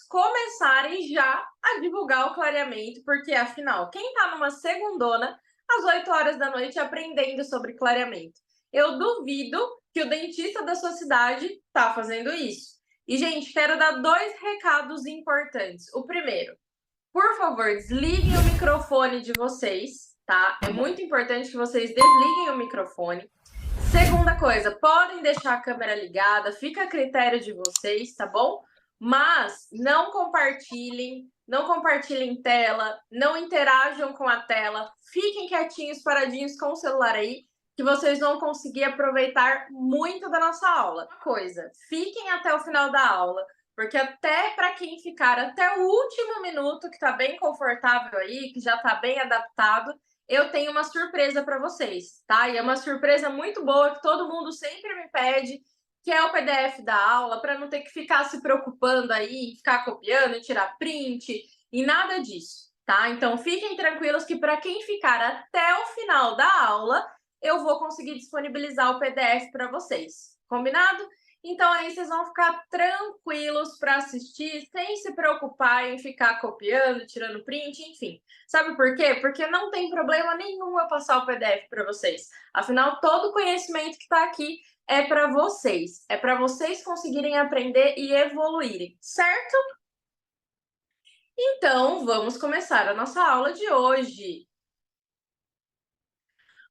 começarem já a divulgar o clareamento, porque afinal, quem está numa segundona, às 8 horas da noite, aprendendo sobre clareamento? Eu duvido que o dentista da sua cidade está fazendo isso. E, gente, quero dar dois recados importantes. O primeiro, por favor, desliguem o microfone de vocês, tá? É muito importante que vocês desliguem o microfone. Segunda coisa, podem deixar a câmera ligada, fica a critério de vocês, tá bom? Mas não compartilhem tela, não interajam com a tela, fiquem quietinhos, paradinhos com o celular aí, que vocês vão conseguir aproveitar muito da nossa aula. Uma coisa, fiquem até o final da aula, porque até para quem ficar até o último minuto, que está bem confortável aí, que já está bem adaptado, eu tenho uma surpresa para vocês, tá? E é uma surpresa muito boa que todo mundo sempre me pede, que é o PDF da aula, para não ter que ficar se preocupando aí, ficar copiando, tirar print e nada disso, tá? Então fiquem tranquilos que para quem ficar até o final da aula, eu vou conseguir disponibilizar o PDF para vocês. Combinado? Então aí vocês vão ficar tranquilos para assistir, sem se preocupar em ficar copiando, tirando print, enfim. Sabe por quê? Porque não tem problema nenhum eu passar o PDF para vocês. Afinal, todo o conhecimento que está aqui é para vocês conseguirem aprender e evoluírem, certo? Então, vamos começar a nossa aula de hoje.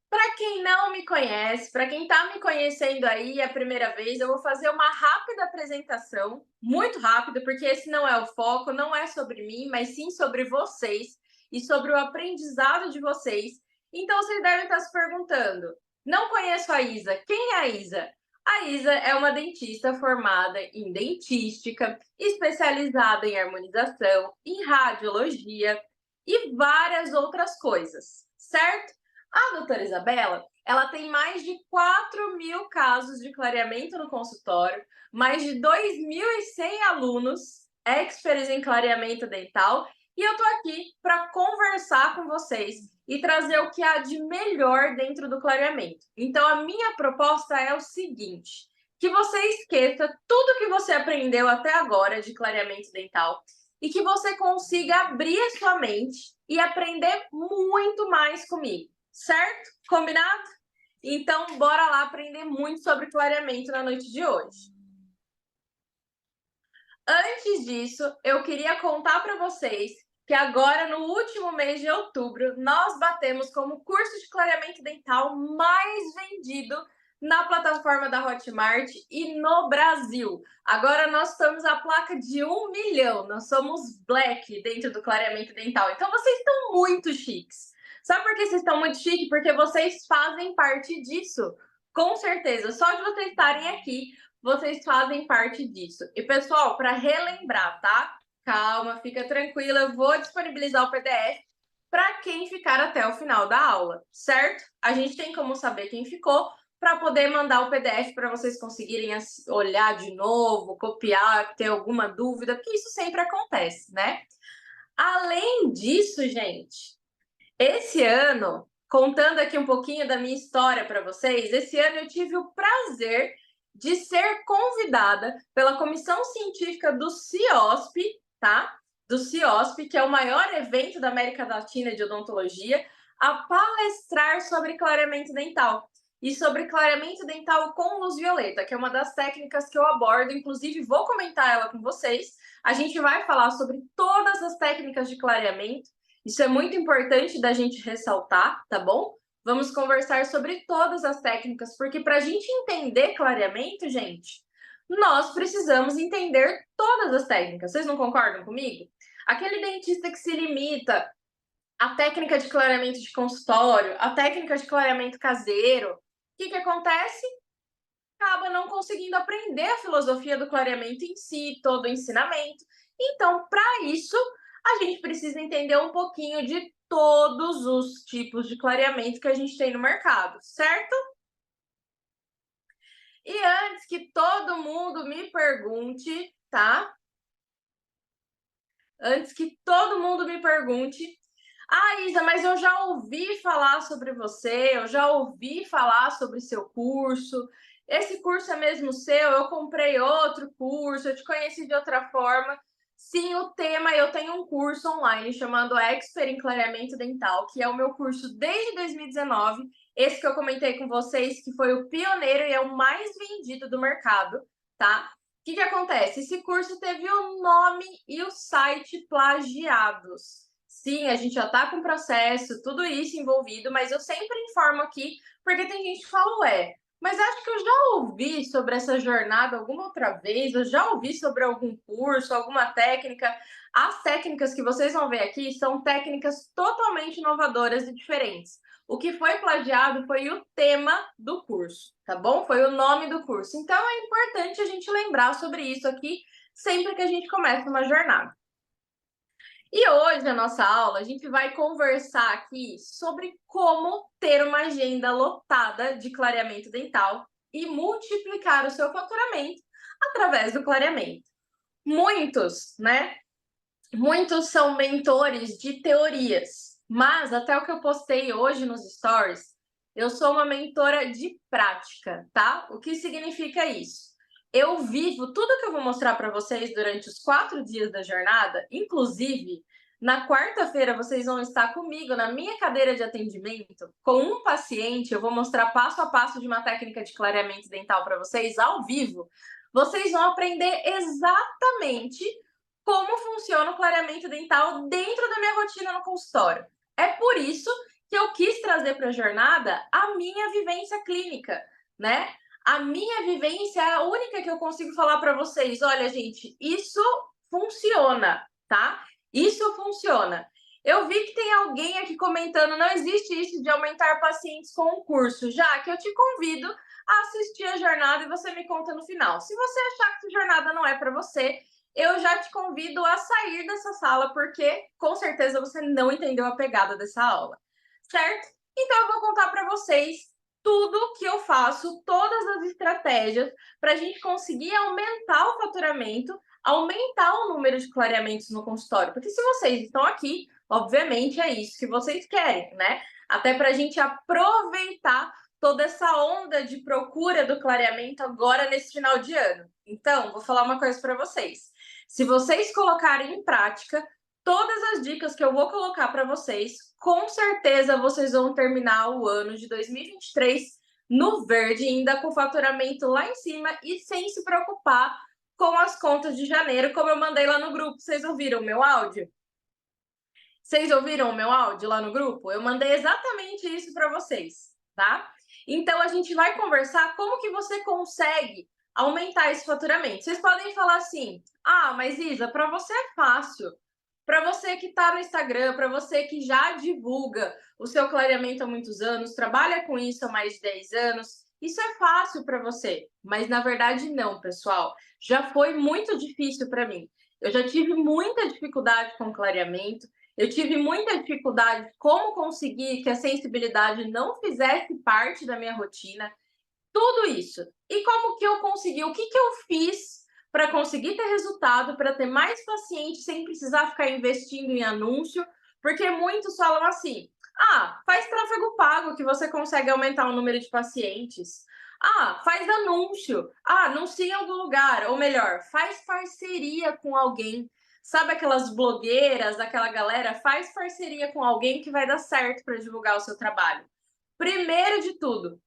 Para quem não me conhece, para quem está me conhecendo aí a primeira vez, eu vou fazer uma rápida apresentação, muito rápida, porque esse não é o foco, não é sobre mim, mas sim sobre vocês e sobre o aprendizado de vocês. Então, vocês devem estar se perguntando: não conheço a Isa, quem é a Isa? A Isa é uma dentista formada em dentística, especializada em harmonização, em radiologia e várias outras coisas, certo? A doutora Isabela, ela tem mais de 4.000 casos de clareamento no consultório, mais de 2.100 alunos experts em clareamento dental, e eu tô aqui para conversar com vocês e trazer o que há de melhor dentro do clareamento. Então, a minha proposta é o seguinte: que você esqueça tudo que você aprendeu até agora de clareamento dental e que você consiga abrir a sua mente e aprender muito mais comigo. Certo? Combinado? Então, bora lá aprender muito sobre clareamento na noite de hoje. Antes disso, eu queria contar para vocês que agora, no último mês de outubro, nós batemos como curso de clareamento dental mais vendido na plataforma da Hotmart e no Brasil. Agora nós estamos a placa de 1 milhão, nós somos Black dentro do clareamento dental. Então vocês estão muito chiques. Sabe por que vocês estão muito chiques? Porque vocês fazem parte disso. Com certeza, só de vocês estarem aqui, vocês fazem parte disso. E, pessoal, para relembrar, tá? Calma, fica tranquila, eu vou disponibilizar o PDF para quem ficar até o final da aula, certo? A gente tem como saber quem ficou para poder mandar o PDF para vocês conseguirem olhar de novo, copiar, ter alguma dúvida, porque isso sempre acontece, né? Além disso, gente, esse ano, contando aqui um pouquinho da minha história para vocês, esse ano eu tive o prazer de ser convidada pela comissão científica do CIOSP, tá? Do CIOSP, que é o maior evento da América Latina de odontologia, a palestrar sobre clareamento dental. E sobre clareamento dental com luz violeta, que é uma das técnicas que eu abordo, inclusive vou comentar ela com vocês. A gente vai falar sobre todas as técnicas de clareamento. Isso é muito importante da gente ressaltar, tá bom? Vamos conversar sobre todas as técnicas, porque para a gente entender clareamento, gente, nós precisamos entender todas as técnicas. Vocês não concordam comigo? Aquele dentista que se limita à técnica de clareamento de consultório, à técnica de clareamento caseiro, o que acontece? Acaba não conseguindo aprender a filosofia do clareamento em si, todo o ensinamento. Então, para isso, a gente precisa entender um pouquinho de todos os tipos de clareamento que a gente tem no mercado, certo? E antes que todo mundo me pergunte, tá? Antes que todo mundo me pergunte, Isa, mas eu já ouvi falar sobre você, eu já ouvi falar sobre seu curso. Esse curso é mesmo seu? Eu comprei outro curso, eu te conheci de outra forma. Sim, o tema, eu tenho um curso online chamado Expert em Clareamento Dental, que é o meu curso desde 2019. Esse que eu comentei com vocês, que foi o pioneiro e é o mais vendido do mercado, tá? O que acontece? Esse curso teve o nome e o site plagiados. Sim, a gente já tá com processo, tudo isso envolvido, mas eu sempre informo aqui, porque tem gente que fala, ué, mas acho que eu já ouvi sobre essa jornada alguma outra vez, eu já ouvi sobre algum curso, alguma técnica. As técnicas que vocês vão ver aqui são técnicas totalmente inovadoras e diferentes. O que foi plagiado foi o tema do curso, tá bom? Foi o nome do curso. Então é importante a gente lembrar sobre isso aqui sempre que a gente começa uma jornada. E hoje, na nossa aula, a gente vai conversar aqui sobre como ter uma agenda lotada de clareamento dental e multiplicar o seu faturamento através do clareamento. Muitos, né? Muitos são mentores de teorias, mas até o que eu postei hoje nos stories, eu sou uma mentora de prática, tá? O que significa isso? Eu vivo tudo que eu vou mostrar para vocês durante os 4 dias da jornada, inclusive na quarta-feira vocês vão estar comigo na minha cadeira de atendimento com um paciente. Eu vou mostrar passo a passo de uma técnica de clareamento dental para vocês ao vivo. Vocês vão aprender exatamente como funciona o clareamento dental dentro da minha rotina no consultório. É por isso que eu quis trazer para a jornada a minha vivência clínica, né? A minha vivência é a única que eu consigo falar para vocês. Olha, gente, isso funciona, tá? Isso funciona. Eu vi que tem alguém aqui comentando, não existe isso de aumentar pacientes com o curso. Já que eu te convido a assistir a jornada e você me conta no final. Se você achar que a jornada não é para você, eu já te convido a sair dessa sala, porque com certeza você não entendeu a pegada dessa aula, certo? Então eu vou contar para vocês tudo que eu faço, todas as estratégias para a gente conseguir aumentar o faturamento, aumentar o número de clareamentos no consultório. Porque se vocês estão aqui, obviamente é isso que vocês querem, né? Até para a gente aproveitar toda essa onda de procura do clareamento agora nesse final de ano. Então, vou falar uma coisa para vocês. Se vocês colocarem em prática todas as dicas que eu vou colocar para vocês, com certeza vocês vão terminar o ano de 2023 no verde, ainda com faturamento lá em cima e sem se preocupar com as contas de janeiro, como eu mandei lá no grupo. Vocês ouviram o meu áudio? Vocês ouviram o meu áudio lá no grupo? Eu mandei exatamente isso para vocês, tá? Então a gente vai conversar como que você consegue aumentar esse faturamento. Vocês podem falar assim: "Ah, mas Isa, para você é fácil. Para você que está no Instagram, para você que já divulga o seu clareamento há muitos anos, trabalha com isso há mais de 10 anos, isso é fácil para você". Mas na verdade não, pessoal. Já foi muito difícil para mim. Eu já tive muita dificuldade com clareamento. Eu tive muita dificuldade como conseguir que a sensibilidade não fizesse parte da minha rotina, tudo isso. E como que eu consegui? O que eu fiz para conseguir ter resultado, para ter mais pacientes sem precisar ficar investindo em anúncio? Porque muitos falam assim: ah, faz tráfego pago que você consegue aumentar o número de pacientes. Ah, faz anúncio. Ah, anuncia em algum lugar. Ou melhor, faz parceria com alguém. Sabe aquelas blogueiras, aquela galera? Faz parceria com alguém que vai dar certo para divulgar o seu trabalho. Primeiro de tudo,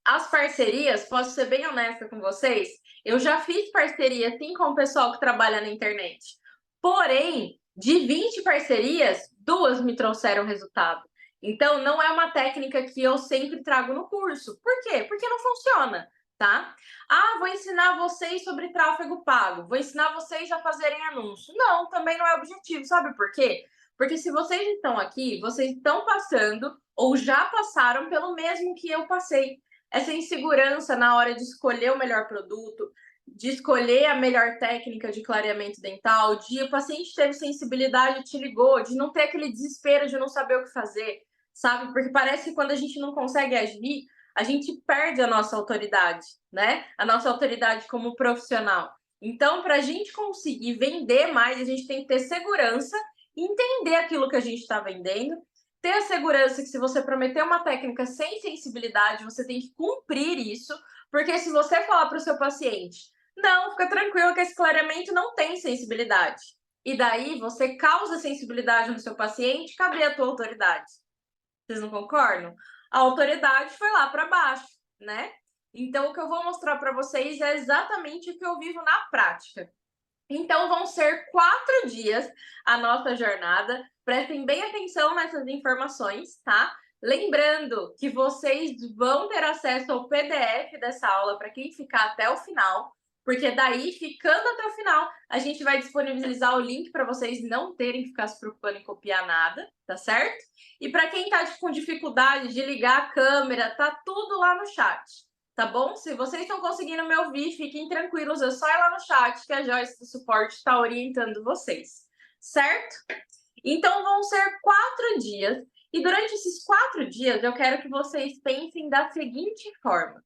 as parcerias, posso ser bem honesta com vocês, eu já fiz parceria sim com o pessoal que trabalha na internet. Porém, de 20 parcerias, 2 me trouxeram resultado. Então, não é uma técnica que eu sempre trago no curso. Por quê? Porque não funciona, tá? Ah, vou ensinar vocês sobre tráfego pago, vou ensinar vocês a fazerem anúncio. Não, também não é objetivo. Sabe por quê? Porque se vocês estão aqui, vocês estão passando ou já passaram pelo mesmo que eu passei. Essa insegurança na hora de escolher o melhor produto, de escolher a melhor técnica de clareamento dental, de o paciente teve sensibilidade e te ligou, de não ter aquele desespero de não saber o que fazer, sabe? Porque parece que quando a gente não consegue agir, a gente perde a nossa autoridade, né? A nossa autoridade como profissional. Então, para a gente conseguir vender mais, a gente tem que ter segurança, entender aquilo que a gente está vendendo, ter a segurança que se você prometer uma técnica sem sensibilidade, você tem que cumprir isso, porque se você falar para o seu paciente, não, fica tranquilo que esse clareamento não tem sensibilidade. e daí você causa sensibilidade no seu paciente, cadê a tua autoridade? Vocês não concordam? A autoridade foi lá para baixo, né? Então, o que eu vou mostrar para vocês é exatamente o que eu vivo na prática. Então, vão ser 4 dias a nossa jornada. Prestem bem atenção nessas informações, tá? Lembrando que vocês vão ter acesso ao PDF dessa aula para quem ficar até o final, porque daí, ficando até o final, a gente vai disponibilizar o link para vocês não terem que ficar se preocupando em copiar nada, tá certo? E para quem está com dificuldade de ligar a câmera, tá tudo lá no chat. Tá bom? Se vocês estão conseguindo me ouvir, fiquem tranquilos, é só ir lá no chat que a Joyce do suporte está orientando vocês, certo? Então vão ser 4 dias, e durante esses 4 dias eu quero que vocês pensem da seguinte forma.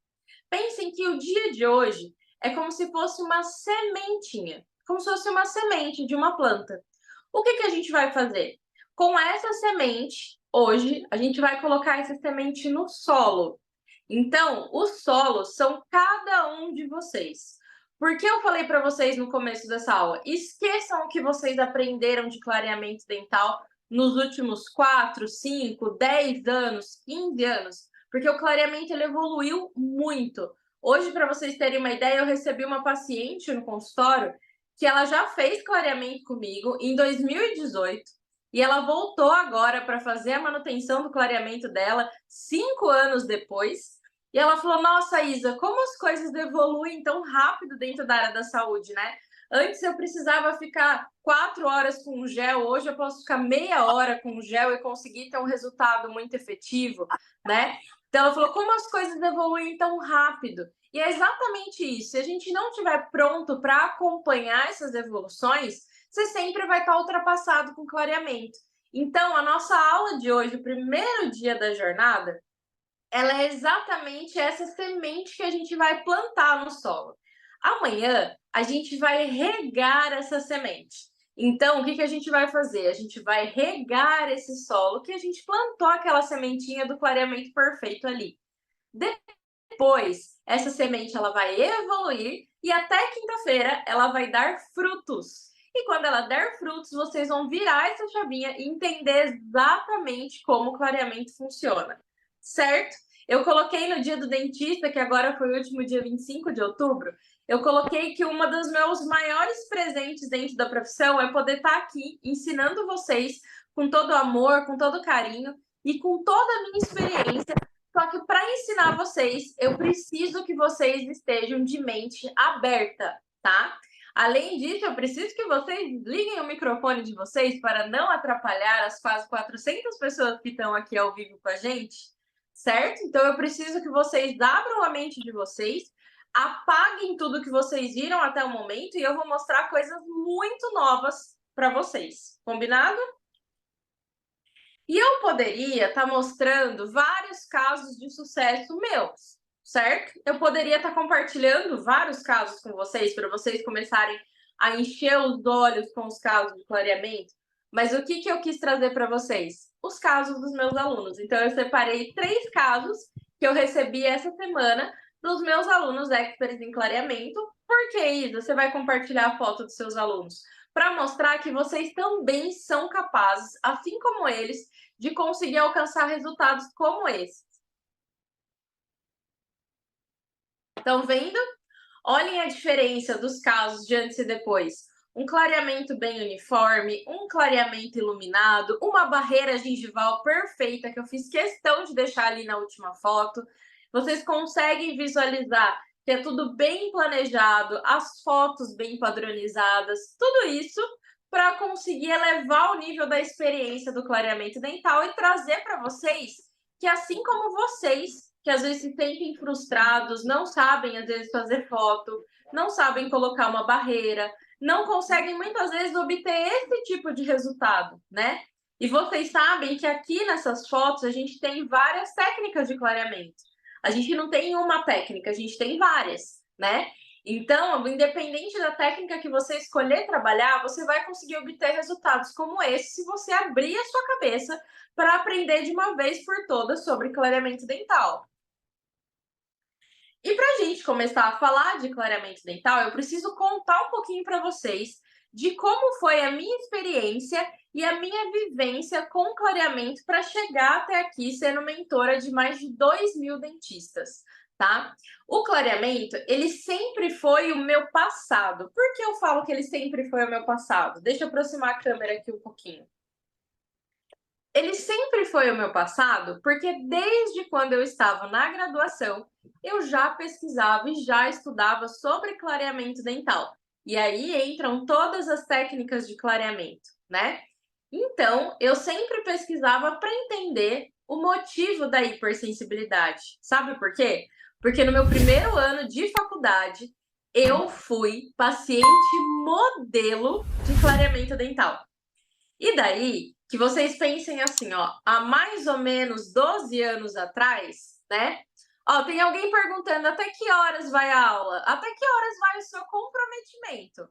Pensem que o dia de hoje é como se fosse uma sementinha, como se fosse uma semente de uma planta. O que a gente vai fazer? Com essa semente, hoje, a gente vai colocar essa semente no solo. Então, os solos são cada um de vocês. Por que eu falei para vocês no começo dessa aula? Esqueçam o que vocês aprenderam de clareamento dental nos últimos 4, 5, 10 anos, 15 anos, porque o clareamento ele evoluiu muito. Hoje, para vocês terem uma ideia, eu recebi uma paciente no consultório que ela já fez clareamento comigo em 2018 e ela voltou agora para fazer a manutenção do clareamento dela 5 anos depois. E ela falou: nossa, Isa, como as coisas evoluem tão rápido dentro da área da saúde, né? Antes eu precisava ficar 4 horas com gel, hoje eu posso ficar meia hora com gel e conseguir ter um resultado muito efetivo, né? Então ela falou: como as coisas evoluem tão rápido? E é exatamente isso. Se a gente não estiver pronto para acompanhar essas evoluções, você sempre vai estar ultrapassado com clareamento. Então, a nossa aula de hoje, o primeiro dia da jornada, ela é exatamente essa semente que a gente vai plantar no solo. Amanhã, a gente vai regar essa semente. Então, o que a gente vai fazer? A gente vai regar esse solo que a gente plantou aquela sementinha do clareamento perfeito ali. Depois, essa semente ela vai evoluir e até quinta-feira ela vai dar frutos. E quando ela der frutos, vocês vão virar essa chavinha e entender exatamente como o clareamento funciona, certo? Eu coloquei no dia do dentista, que agora foi o último dia 25 de outubro, eu coloquei que uma dos meus maiores presentes dentro da profissão é poder estar aqui ensinando vocês com todo amor, com todo carinho e com toda a minha experiência. Só que para ensinar vocês, eu preciso que vocês estejam de mente aberta, tá? Além disso, eu preciso que vocês liguem o microfone de vocês para não atrapalhar as quase 400 pessoas que estão aqui ao vivo com a gente, certo? Então, eu preciso que vocês abram a mente de vocês, apaguem tudo que vocês viram até o momento e eu vou mostrar coisas muito novas para vocês. Combinado? E eu poderia estar mostrando vários casos de sucesso meus, certo? Eu poderia estar compartilhando vários casos com vocês, para vocês começarem a encher os olhos com os casos de clareamento. Mas o que eu quis trazer para vocês? Os casos dos meus alunos. Então, eu separei 3 casos que eu recebi essa semana dos meus alunos experts em clareamento. Por que, Isa, você vai compartilhar a foto dos seus alunos? Para mostrar que vocês também são capazes, assim como eles, de conseguir alcançar resultados como esse. Estão vendo? Olhem a diferença dos casos de antes e depois. Um clareamento bem uniforme, um clareamento iluminado, uma barreira gengival perfeita, que eu fiz questão de deixar ali na última foto. Vocês conseguem visualizar que é tudo bem planejado, as fotos bem padronizadas, tudo isso para conseguir elevar o nível da experiência do clareamento dental e trazer para vocês que, assim como vocês, que às vezes se sentem frustrados, não sabem, às vezes, fazer foto, não sabem colocar uma barreira, não conseguem, muitas vezes, obter esse tipo de resultado, né? E vocês sabem que aqui nessas fotos a gente tem várias técnicas de clareamento. A gente não tem uma técnica, a gente tem várias, né? Então, independente da técnica que você escolher trabalhar, você vai conseguir obter resultados como esse se você abrir a sua cabeça para aprender de uma vez por todas sobre clareamento dental. E para a gente começar a falar de clareamento dental, eu preciso contar um pouquinho para vocês de como foi a minha experiência e a minha vivência com clareamento para chegar até aqui sendo mentora de mais de 2.000 dentistas, tá? O clareamento, ele sempre foi o meu passado. Por que eu falo que ele sempre foi o meu passado? Deixa eu aproximar a câmera aqui um pouquinho. Ele sempre foi o meu passado, porque desde quando eu estava na graduação, eu já pesquisava e já estudava sobre clareamento dental. E aí entram todas as técnicas de clareamento, né? Então, eu sempre pesquisava para entender o motivo da hipersensibilidade. Sabe por quê? Porque no meu primeiro ano de faculdade, eu fui paciente modelo de clareamento dental. E daí, que vocês pensem assim, ó, há mais ou menos 12 anos atrás, né? Ó, tem alguém perguntando até que horas vai a aula? Até que horas vai o seu comprometimento?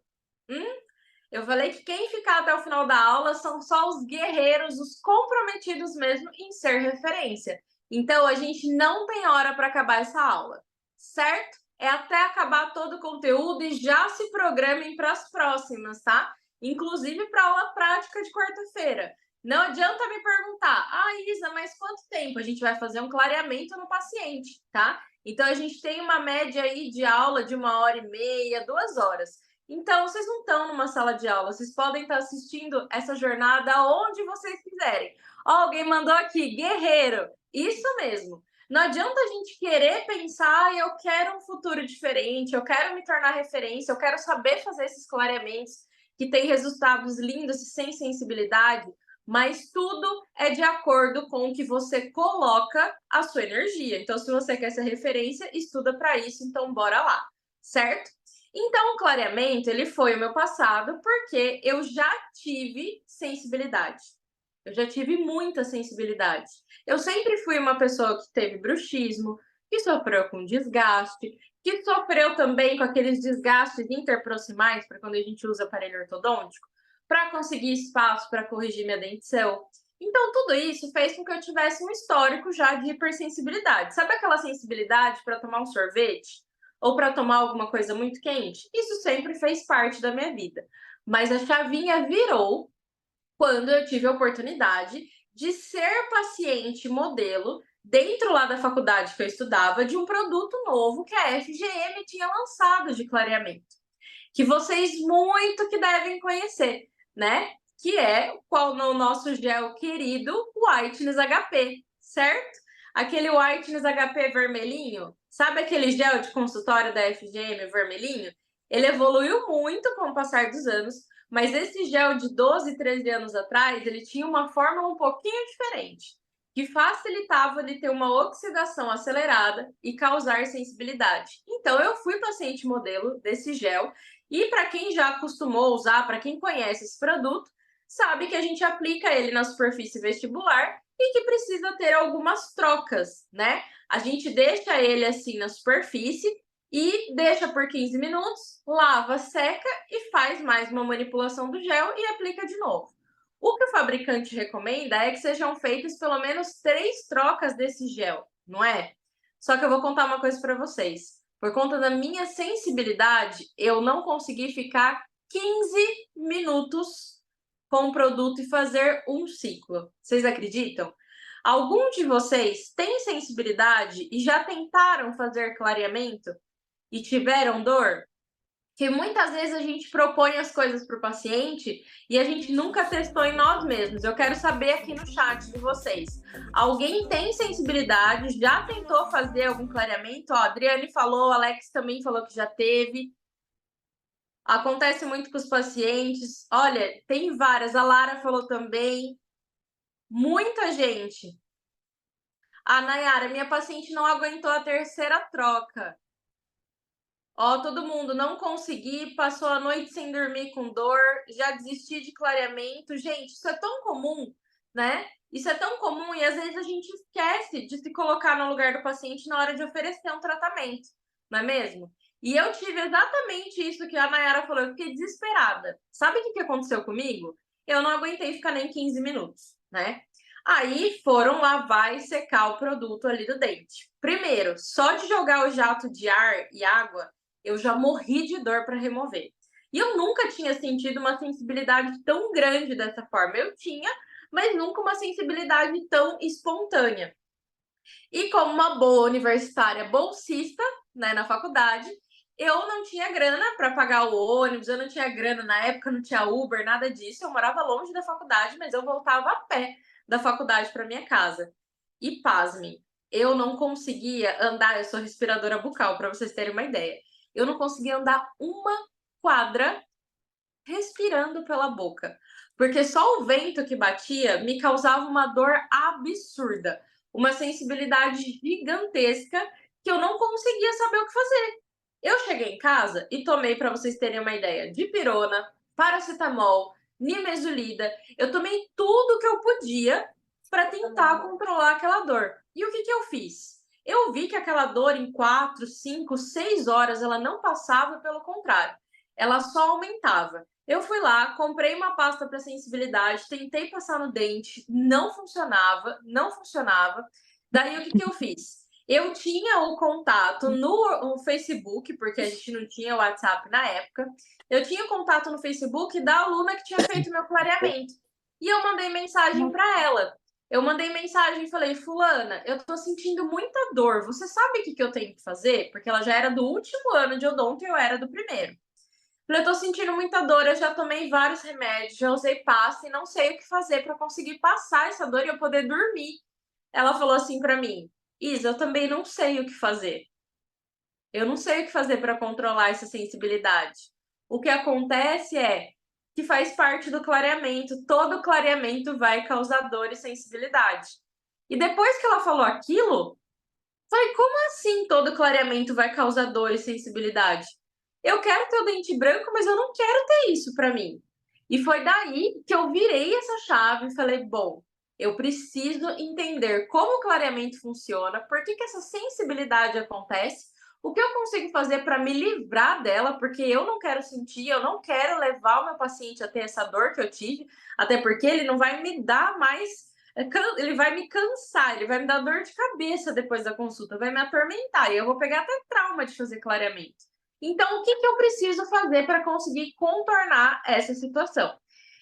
Eu falei que quem ficar até o final da aula são só os guerreiros, os comprometidos mesmo em ser referência. Então, a gente não tem hora para acabar essa aula, certo? É até acabar todo o conteúdo e já se programem para as próximas, tá? Inclusive para a aula prática de quarta-feira. Não adianta me perguntar, Isa, mas quanto tempo? A gente vai fazer um clareamento no paciente, tá? Então, a gente tem uma média aí de aula de 1h30, 2 horas. Então, vocês não estão numa sala de aula, vocês podem estar assistindo essa jornada onde vocês quiserem. Ó, alguém mandou aqui, guerreiro. Isso mesmo. Não adianta a gente querer pensar, eu quero um futuro diferente, eu quero me tornar referência, eu quero saber fazer esses clareamentos que têm resultados lindos e sem sensibilidade, mas tudo é de acordo com o que você coloca a sua energia. Então, se você quer ser referência, estuda para isso, então bora lá, certo? Então, o clareamento, ele foi o meu passado porque eu já tive sensibilidade. Eu já tive muita sensibilidade. Eu sempre fui uma pessoa que teve bruxismo, que sofreu com desgaste, que sofreu também com aqueles desgastes interproximais para quando a gente usa aparelho ortodôntico, para conseguir espaço para corrigir minha dentição. Então, tudo isso fez com que eu tivesse um histórico já de hipersensibilidade. Sabe aquela sensibilidade para tomar um sorvete? Ou para tomar alguma coisa muito quente? Isso sempre fez parte da minha vida. Mas a chavinha virou quando eu tive a oportunidade de ser paciente modelo dentro lá da faculdade que eu estudava de um produto novo que a FGM tinha lançado de clareamento, que vocês muito que devem conhecer, né? Que é qual no nosso gel querido Whiteness HP, certo? Aquele Whiteness HP vermelhinho, sabe aquele gel de consultório da FGM vermelhinho? Ele evoluiu muito com o passar dos anos, mas esse gel de 12, 13 anos atrás, ele tinha uma fórmula um pouquinho diferente, que facilitava ele ter uma oxidação acelerada e causar sensibilidade. Então, eu fui paciente modelo desse gel e para quem já acostumou usar, para quem conhece esse produto, sabe que a gente aplica ele na superfície vestibular e que precisa ter algumas trocas, né? A gente deixa ele assim na superfície e deixa por 15 minutos, lava, seca e faz mais uma manipulação do gel e aplica de novo. O que o fabricante recomenda é que sejam feitas pelo menos 3 trocas desse gel, não é? Só que eu vou contar uma coisa para vocês. Por conta da minha sensibilidade, eu não consegui ficar 15 minutos com o produto e fazer um ciclo. Vocês acreditam? Algum de vocês tem sensibilidade e já tentaram fazer clareamento e tiveram dor? Que muitas vezes a gente propõe as coisas para o paciente e a gente nunca testou em nós mesmos. Eu quero saber aqui no chat de vocês. Alguém tem sensibilidade? Já tentou fazer algum clareamento? Ó, a Adriane falou, a Alex também falou que já teve. Acontece muito com os pacientes. Olha, tem várias. A Lara falou também. Muita gente. A Nayara, minha paciente não aguentou a terceira troca. Ó, todo mundo, não consegui, passou a noite sem dormir com dor, já desisti de clareamento. Gente, isso é tão comum, né? Isso é tão comum e às vezes a gente esquece de se colocar no lugar do paciente na hora de oferecer um tratamento, não é mesmo? E eu tive exatamente isso que a Nayara falou, eu fiquei desesperada. Sabe o que aconteceu comigo? Eu não aguentei ficar nem 15 minutos, né? Aí foram lavar e secar o produto ali do dente. Primeiro, só de jogar o jato de ar e água, eu já morri de dor para remover. E eu nunca tinha sentido uma sensibilidade tão grande dessa forma. Eu tinha, mas nunca uma sensibilidade tão espontânea. E como uma boa universitária bolsista, né, na faculdade, eu não tinha grana para pagar o ônibus, eu não tinha grana na época, não tinha Uber, nada disso. Eu morava longe da faculdade, mas eu voltava a pé da faculdade para minha casa. E pasmem, eu não conseguia andar, eu sou respiradora bucal, para vocês terem uma ideia. Eu não conseguia andar uma quadra respirando pela boca, porque só o vento que batia me causava uma dor absurda, uma sensibilidade gigantesca que eu não conseguia saber o que fazer. Eu cheguei em casa e tomei, para vocês terem uma ideia, dipirona, paracetamol, nimesulida. Eu tomei tudo que eu podia para tentar controlar aquela dor. E o que que eu fiz? Eu vi que aquela dor em 4, 5, 6 horas ela não passava, pelo contrário, ela só aumentava. Eu fui lá, comprei uma pasta para sensibilidade, tentei passar no dente, não funcionava, não funcionava. Daí o que que eu fiz? Eu tinha o contato no Facebook, porque a gente não tinha WhatsApp na época. Eu tinha o contato no Facebook da aluna que tinha feito meu clareamento. E eu mandei mensagem para ela. Eu mandei mensagem e falei: Fulana, eu tô sentindo muita dor. Você sabe o que que eu tenho que fazer? Porque ela já era do último ano de odonto e eu era do primeiro. Falei: eu tô sentindo muita dor, eu já tomei vários remédios, já usei pasta e não sei o que fazer para conseguir passar essa dor e eu poder dormir. Ela falou assim para mim: Isa, eu também não sei o que fazer. Eu não sei o que fazer para controlar essa sensibilidade. O que acontece é que faz parte do clareamento. Todo clareamento vai causar dor e sensibilidade. E depois que ela falou aquilo, falei: como assim todo clareamento vai causar dor e sensibilidade? Eu quero ter o dente branco, mas eu não quero ter isso para mim. E foi daí que eu virei essa chave e falei: bom, eu preciso entender como o clareamento funciona, por que que essa sensibilidade acontece, o que eu consigo fazer para me livrar dela, porque eu não quero sentir, eu não quero levar o meu paciente a ter essa dor que eu tive, até porque ele não vai me dar mais, ele vai me cansar, ele vai me dar dor de cabeça depois da consulta, vai me atormentar e eu vou pegar até trauma de fazer clareamento. Então, o que que eu preciso fazer para conseguir contornar essa situação?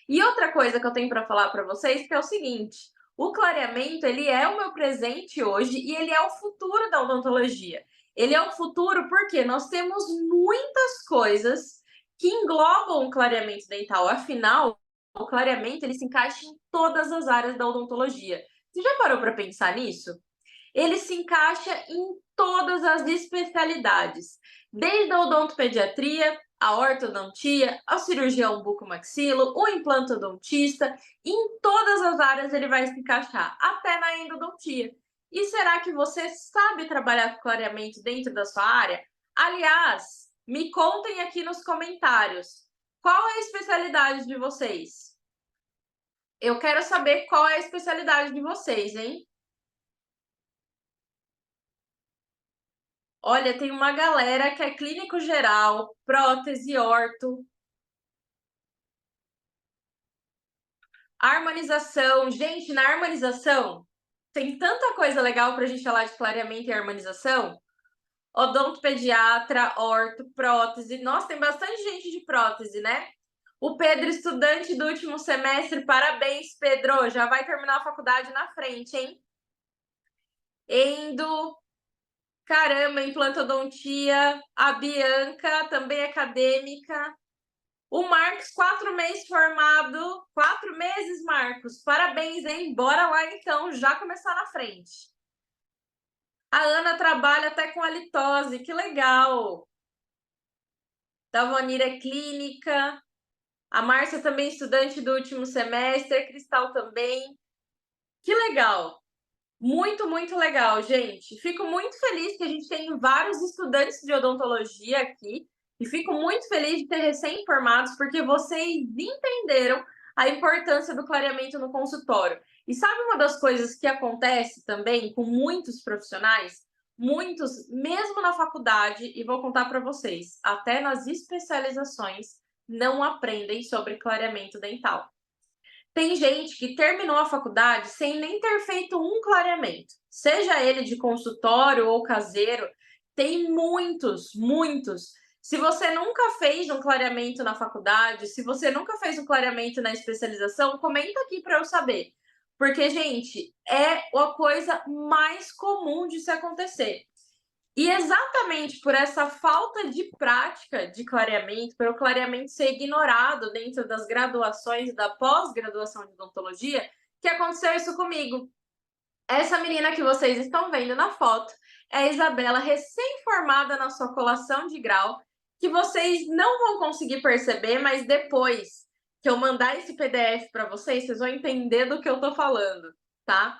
E outra coisa que eu tenho para falar para vocês que é o seguinte: o clareamento ele é o meu presente hoje e ele é o futuro da odontologia. Ele é o futuro porque nós temos muitas coisas que englobam o clareamento dental. Afinal, o clareamento ele se encaixa em todas as áreas da odontologia. Você já parou para pensar nisso? Ele se encaixa em todas as especialidades, desde a odontopediatria, a ortodontia, a cirurgião bucomaxilo, o implantodontista, em todas as áreas ele vai se encaixar, até na endodontia. E será que você sabe trabalhar com clareamento dentro da sua área? Aliás, me contem aqui nos comentários, qual é a especialidade de vocês? Eu quero saber qual é a especialidade de vocês, hein? Olha, tem uma galera que é clínico geral, prótese, orto, harmonização. Gente, na harmonização tem tanta coisa legal para a gente falar de clareamento e harmonização. Odontopediatra, orto, prótese. Nossa, tem bastante gente de prótese, né? O Pedro, estudante do último semestre, parabéns, Pedro. Já vai terminar a faculdade na frente, hein? Endo, caramba, implantodontia. A Bianca, também acadêmica. O Marcos, 4 meses formado. 4 meses, Marcos. Parabéns, hein? Bora lá, então, já começar na frente. A Ana trabalha até com halitose. Que legal. Davonira é clínica. A Márcia também estudante do último semestre. A Cristal também. Que legal. Muito, muito legal, gente. Fico muito feliz que a gente tem vários estudantes de odontologia aqui. E fico muito feliz de ter recém-formados, porque vocês entenderam a importância do clareamento no consultório. E sabe uma das coisas que acontece também com muitos profissionais? Muitos, mesmo na faculdade, e vou contar para vocês, até nas especializações, não aprendem sobre clareamento dental. Tem gente que terminou a faculdade sem nem ter feito um clareamento, seja ele de consultório ou caseiro. Tem muitos, muitos. Se você nunca fez um clareamento na faculdade, se você nunca fez um clareamento na especialização, comenta aqui para eu saber. Porque, gente, é a coisa mais comum de se acontecer. E exatamente por essa falta de prática de clareamento, pelo clareamento ser ignorado dentro das graduações e da pós-graduação de odontologia, que aconteceu isso comigo. Essa menina que vocês estão vendo na foto é a Isabela, recém-formada na sua colação de grau, que vocês não vão conseguir perceber, mas depois que eu mandar esse PDF para vocês, vocês vão entender do que eu estou falando, tá?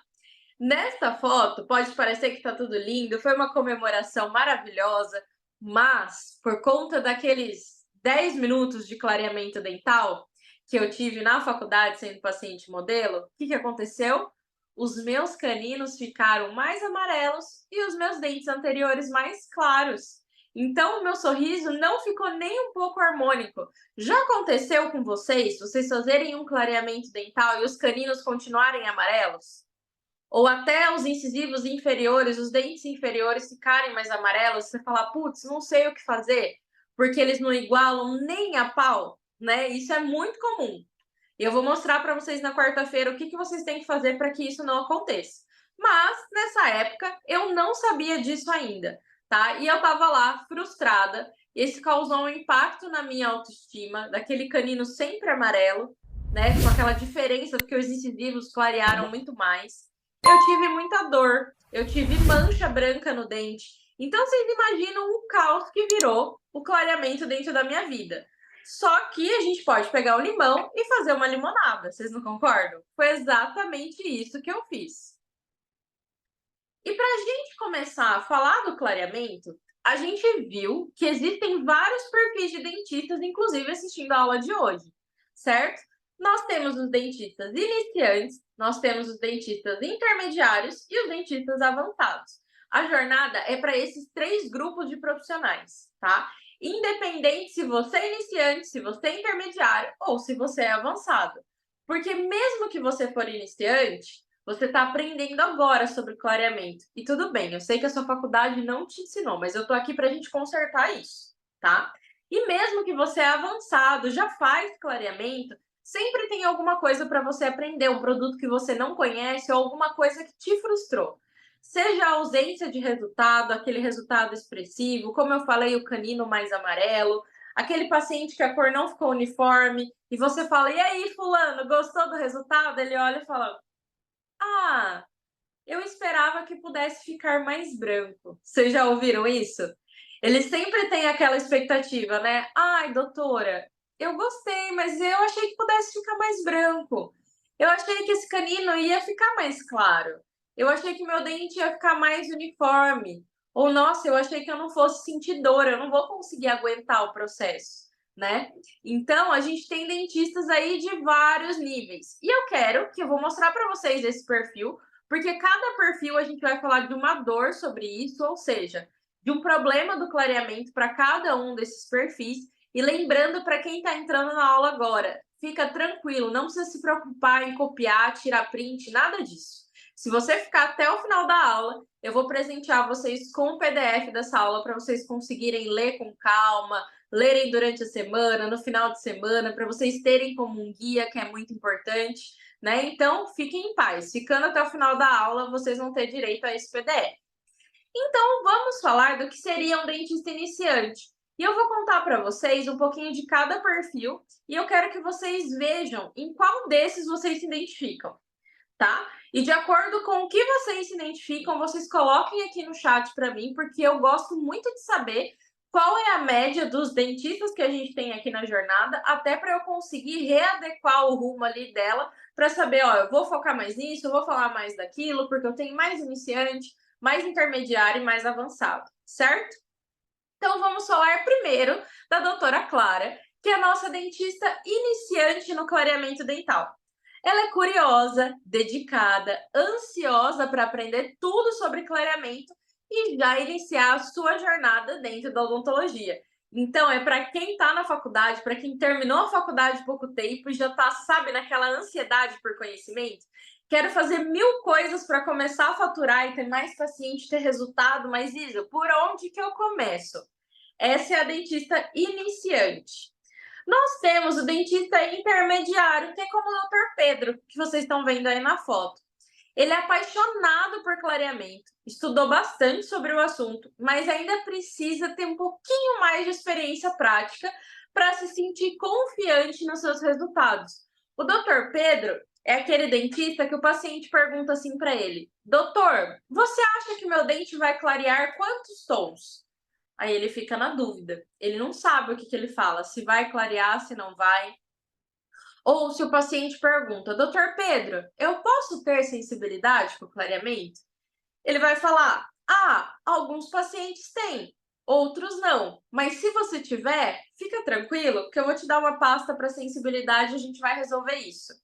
Nesta foto, pode parecer que está tudo lindo, foi uma comemoração maravilhosa, mas por conta daqueles 10 minutos de clareamento dental que eu tive na faculdade sendo paciente modelo, o que aconteceu? Os meus caninos ficaram mais amarelos e os meus dentes anteriores mais claros. Então, o meu sorriso não ficou nem um pouco harmônico. Já aconteceu com vocês fazerem um clareamento dental e os caninos continuarem amarelos? Ou até os incisivos inferiores, os dentes inferiores ficarem mais amarelos, você fala, putz, não sei o que fazer, porque eles não igualam nem a pau, né? Isso é muito comum. Eu vou mostrar para vocês na quarta-feira o que vocês têm que fazer para que isso não aconteça. Mas, nessa época, eu não sabia disso ainda, tá? E eu tava lá, frustrada, e isso causou um impacto na minha autoestima, daquele canino sempre amarelo, né? Com aquela diferença, porque os incisivos clarearam muito mais. Eu tive muita dor, eu tive mancha branca no dente. Então, vocês imaginam o caos que virou o clareamento dentro da minha vida. Só que a gente pode pegar o limão e fazer uma limonada, vocês não concordam? Foi exatamente isso que eu fiz. E para a gente começar a falar do clareamento, a gente viu que existem vários perfis de dentistas, inclusive assistindo a aula de hoje, certo? Nós temos os dentistas iniciantes, nós temos os dentistas intermediários e os dentistas avançados. A jornada é para esses 3 grupos de profissionais, tá? Independente se você é iniciante, se você é intermediário ou se você é avançado. Porque mesmo que você for iniciante, você está aprendendo agora sobre clareamento. E tudo bem, eu sei que a sua faculdade não te ensinou, mas eu estou aqui para a gente consertar isso, tá? E mesmo que você é avançado, já faz clareamento, sempre tem alguma coisa para você aprender, um produto que você não conhece ou alguma coisa que te frustrou. Seja a ausência de resultado, aquele resultado expressivo, como eu falei, o canino mais amarelo, aquele paciente que a cor não ficou uniforme, e você fala, e aí, fulano, gostou do resultado? Ele olha e fala, ah, eu esperava que pudesse ficar mais branco. Vocês já ouviram isso? Eles sempre têm aquela expectativa, né? Ai, doutora, eu gostei, mas eu achei que pudesse ficar mais branco. Eu achei que esse canino ia ficar mais claro. Eu achei que meu dente ia ficar mais uniforme. Ou, nossa, eu achei que eu não fosse sentir dor, eu não vou conseguir aguentar o processo, né? Então, a gente tem dentistas aí de vários níveis. E eu vou mostrar para vocês esse perfil, porque cada perfil a gente vai falar de uma dor sobre isso, ou seja, de um problema do clareamento para cada um desses perfis. E lembrando para quem está entrando na aula agora, fica tranquilo, não precisa se preocupar em copiar, tirar print, nada disso. Se você ficar até o final da aula, eu vou presentear vocês com o PDF dessa aula para vocês conseguirem ler com calma, lerem durante a semana, no final de semana, para vocês terem como um guia, que é muito importante, né? Então, fiquem em paz. Ficando até o final da aula, vocês vão ter direito a esse PDF. Então, vamos falar do que seria um dentista iniciante. E eu vou contar para vocês um pouquinho de cada perfil e eu quero que vocês vejam em qual desses vocês se identificam, tá? E de acordo com o que vocês se identificam, vocês coloquem aqui no chat para mim, porque eu gosto muito de saber qual é a média dos dentistas que a gente tem aqui na jornada, até para eu conseguir readequar o rumo ali dela, para saber, ó, eu vou focar mais nisso, eu vou falar mais daquilo, porque eu tenho mais iniciante, mais intermediário e mais avançado, certo? Então, vamos falar primeiro da doutora Clara, que é a nossa dentista iniciante no clareamento dental. Ela é curiosa, dedicada, ansiosa para aprender tudo sobre clareamento e já iniciar a sua jornada dentro da odontologia. Então, é para quem está na faculdade, para quem terminou a faculdade há pouco tempo e já está, sabe, naquela ansiedade por conhecimento. Quero fazer 1000 coisas para começar a faturar e ter mais paciente, ter resultado, mas Isa, por onde que eu começo? Essa é a dentista iniciante. Nós temos o dentista intermediário, que é como o Dr. Pedro, que vocês estão vendo aí na foto. Ele é apaixonado por clareamento, estudou bastante sobre o assunto, mas ainda precisa ter um pouquinho mais de experiência prática para se sentir confiante nos seus resultados. O Dr. Pedro é aquele dentista que o paciente pergunta assim para ele: Doutor, você acha que meu dente vai clarear quantos tons? Aí ele fica na dúvida. Ele não sabe o que ele fala, se vai clarear, se não vai. Ou se o paciente pergunta, Doutor Pedro, eu posso ter sensibilidade com o clareamento? Ele vai falar, alguns pacientes têm, outros não. Mas se você tiver, fica tranquilo que eu vou te dar uma pasta para sensibilidade e a gente vai resolver isso.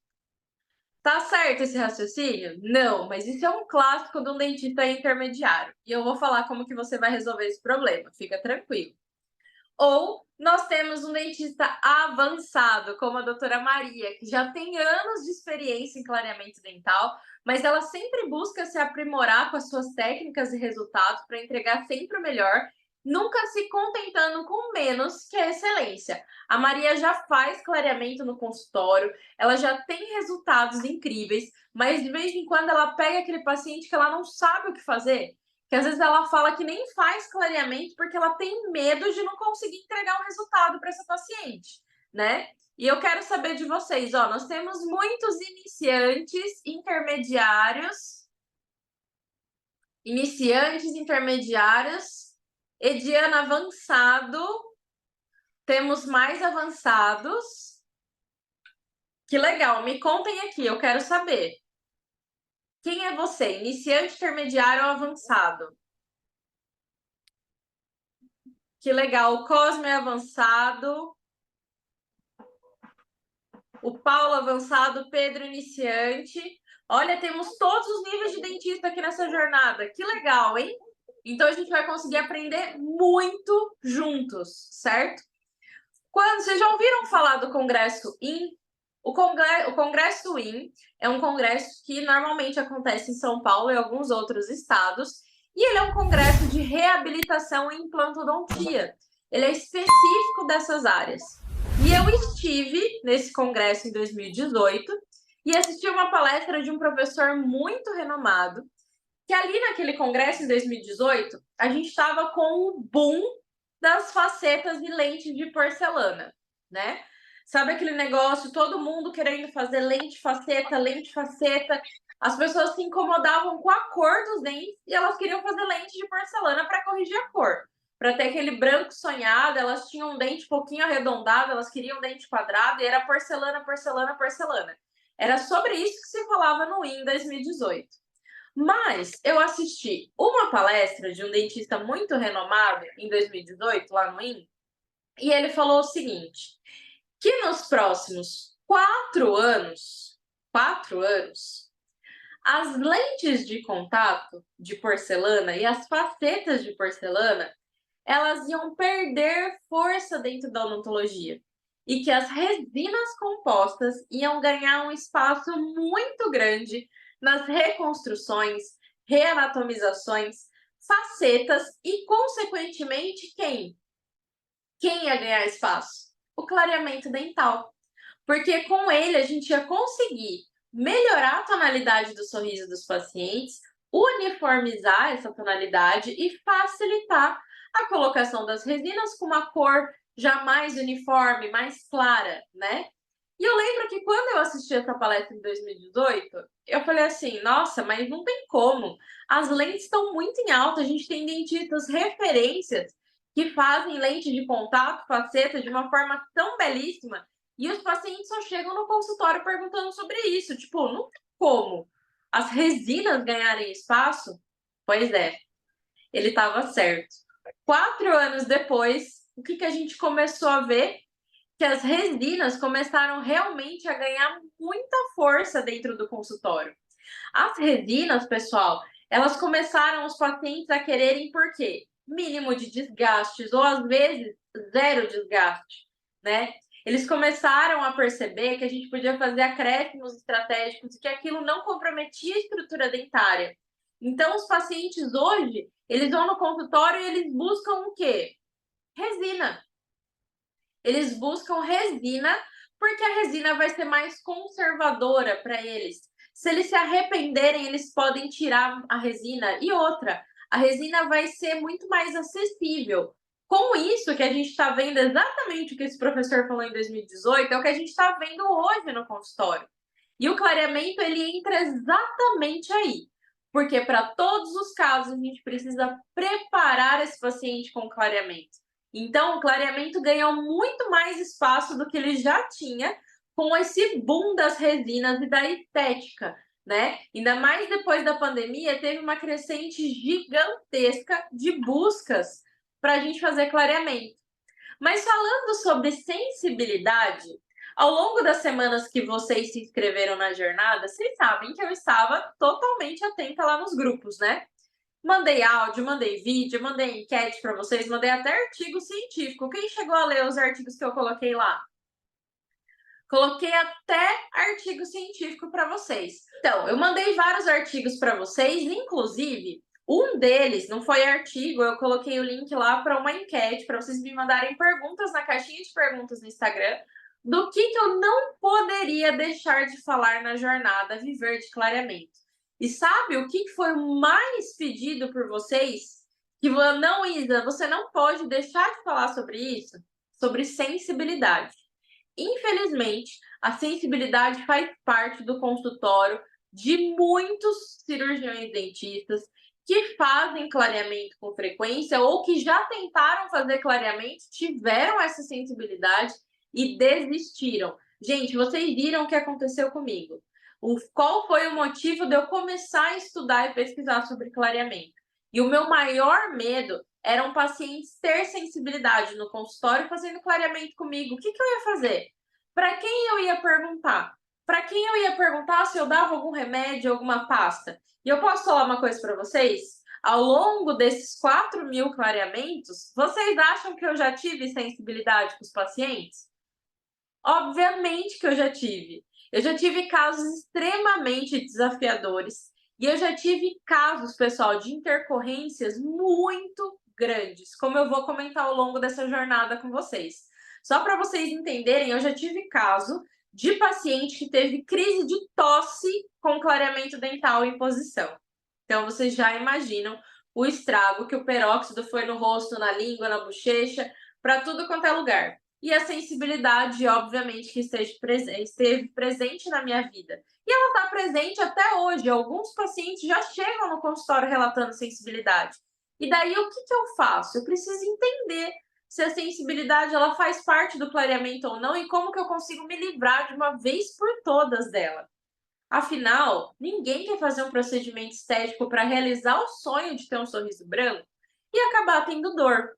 Tá certo esse raciocínio? Não, mas isso é um clássico de um dentista intermediário. E eu vou falar como que você vai resolver esse problema, fica tranquilo. Ou nós temos um dentista avançado, como a doutora Maria, que já tem anos de experiência em clareamento dental, mas ela sempre busca se aprimorar com as suas técnicas e resultados para entregar sempre o melhor, nunca se contentando com menos que a excelência. A Maria já faz clareamento no consultório, ela já tem resultados incríveis, mas de vez em quando ela pega aquele paciente que ela não sabe o que fazer, que às vezes ela fala que nem faz clareamento porque ela tem medo de não conseguir entregar um resultado para essa paciente, né? E eu quero saber de vocês, ó, nós temos muitos iniciantes, intermediários, Ediana avançado, temos mais avançados. Que legal, me contem aqui, eu quero saber. Quem é você, iniciante, intermediário ou avançado? Que legal, o Cosme é avançado, o Paulo avançado, o Pedro iniciante. Olha, temos todos os níveis de dentista aqui nessa jornada. Que legal, hein? Então a gente vai conseguir aprender muito juntos, certo? Quando vocês já ouviram falar do Congresso IN? O Congresso IN é um congresso que normalmente acontece em São Paulo e alguns outros estados, e ele é um congresso de reabilitação e implantodontia. Ele é específico dessas áreas. E eu estive nesse congresso em 2018 e assisti uma palestra de um professor muito renomado, que ali naquele congresso em 2018, a gente estava com o boom das facetas e lentes de porcelana, né? Sabe aquele negócio, todo mundo querendo fazer lente faceta, lente faceta. As pessoas se incomodavam com a cor dos dentes e elas queriam fazer lente de porcelana para corrigir a cor. Para ter aquele branco sonhado, elas tinham um dente um pouquinho arredondado, elas queriam um dente quadrado e era porcelana, porcelana, porcelana. Era sobre isso que se falava no IN 2018. Mas eu assisti uma palestra de um dentista muito renomado em 2018, lá no IN, e ele falou o seguinte, que nos próximos 4 anos, as lentes de contato de porcelana e as facetas de porcelana, elas iam perder força dentro da odontologia e que as resinas compostas iam ganhar um espaço muito grande nas reconstruções, reanatomizações, facetas e, consequentemente, quem? Quem ia ganhar espaço? O clareamento dental. Porque com ele a gente ia conseguir melhorar a tonalidade do sorriso dos pacientes, uniformizar essa tonalidade e facilitar a colocação das resinas com uma cor já mais uniforme, mais clara, né? E eu lembro que quando eu assisti essa palestra em 2018, eu falei assim, nossa, mas não tem como. As lentes estão muito em alta, a gente tem dentistas referências que fazem lente de contato, faceta, de uma forma tão belíssima, e os pacientes só chegam no consultório perguntando sobre isso. Tipo, não tem como as resinas ganharem espaço? Pois é, ele estava certo. 4 anos depois, o que a gente começou a ver? Que as resinas começaram realmente a ganhar muita força dentro do consultório. As resinas, pessoal, elas começaram os pacientes a quererem por quê? Mínimo de desgastes, ou às vezes zero desgaste, né? Eles começaram a perceber que a gente podia fazer acréscimos estratégicos e que aquilo não comprometia a estrutura dentária. Então, os pacientes hoje, eles vão no consultório e eles buscam o quê? Resina. Eles buscam resina porque a resina vai ser mais conservadora para eles. Se eles se arrependerem, eles podem tirar a resina. E outra, a resina vai ser muito mais acessível. Com isso que a gente está vendo exatamente o que esse professor falou em 2018, é o que a gente está vendo hoje no consultório. E o clareamento, ele entra exatamente aí. Porque para todos os casos, a gente precisa preparar esse paciente com clareamento. Então, o clareamento ganhou muito mais espaço do que ele já tinha com esse boom das resinas e da estética, né? Ainda mais depois da pandemia, teve uma crescente gigantesca de buscas para a gente fazer clareamento. Mas falando sobre sensibilidade, ao longo das semanas que vocês se inscreveram na jornada, vocês sabem que eu estava totalmente atenta lá nos grupos, né? Mandei áudio, mandei vídeo, mandei enquete para vocês, mandei até artigo científico. Quem chegou a ler os artigos que eu coloquei lá? Coloquei até artigo científico para vocês. Então, eu mandei vários artigos para vocês, inclusive um deles não foi artigo, eu coloquei o link lá para uma enquete para vocês me mandarem perguntas na caixinha de perguntas no Instagram do que eu não poderia deixar de falar na jornada Viver de Clareamento. E sabe o que foi o mais pedido por vocês? Que não, Isa, você não pode deixar de falar sobre isso? Sobre sensibilidade. Infelizmente, a sensibilidade faz parte do consultório de muitos cirurgiões dentistas que fazem clareamento com frequência ou que já tentaram fazer clareamento, tiveram essa sensibilidade e desistiram. Gente, vocês viram o que aconteceu comigo. Qual foi o motivo de eu começar a estudar e pesquisar sobre clareamento? E o meu maior medo eram pacientes ter sensibilidade no consultório fazendo clareamento comigo. O que eu ia fazer? Para quem eu ia perguntar? Para quem eu ia perguntar se eu dava algum remédio, alguma pasta? E eu posso falar uma coisa para vocês? Ao longo desses 4.000 clareamentos, vocês acham que eu já tive sensibilidade com os pacientes? Obviamente que eu já tive. Eu já tive casos extremamente desafiadores e eu já tive casos, pessoal, de intercorrências muito grandes, como eu vou comentar ao longo dessa jornada com vocês. Só para vocês entenderem, eu já tive caso de paciente que teve crise de tosse com clareamento dental em posição. Então, vocês já imaginam o estrago que o peróxido foi no rosto, na língua, na bochecha, para tudo quanto é lugar. E a sensibilidade, obviamente, que esteve presente na minha vida. E ela está presente até hoje. Alguns pacientes já chegam no consultório relatando sensibilidade. E daí, o que eu faço? Eu preciso entender se a sensibilidade ela faz parte do clareamento ou não e como que eu consigo me livrar de uma vez por todas dela. Afinal, ninguém quer fazer um procedimento estético para realizar o sonho de ter um sorriso branco e acabar tendo dor.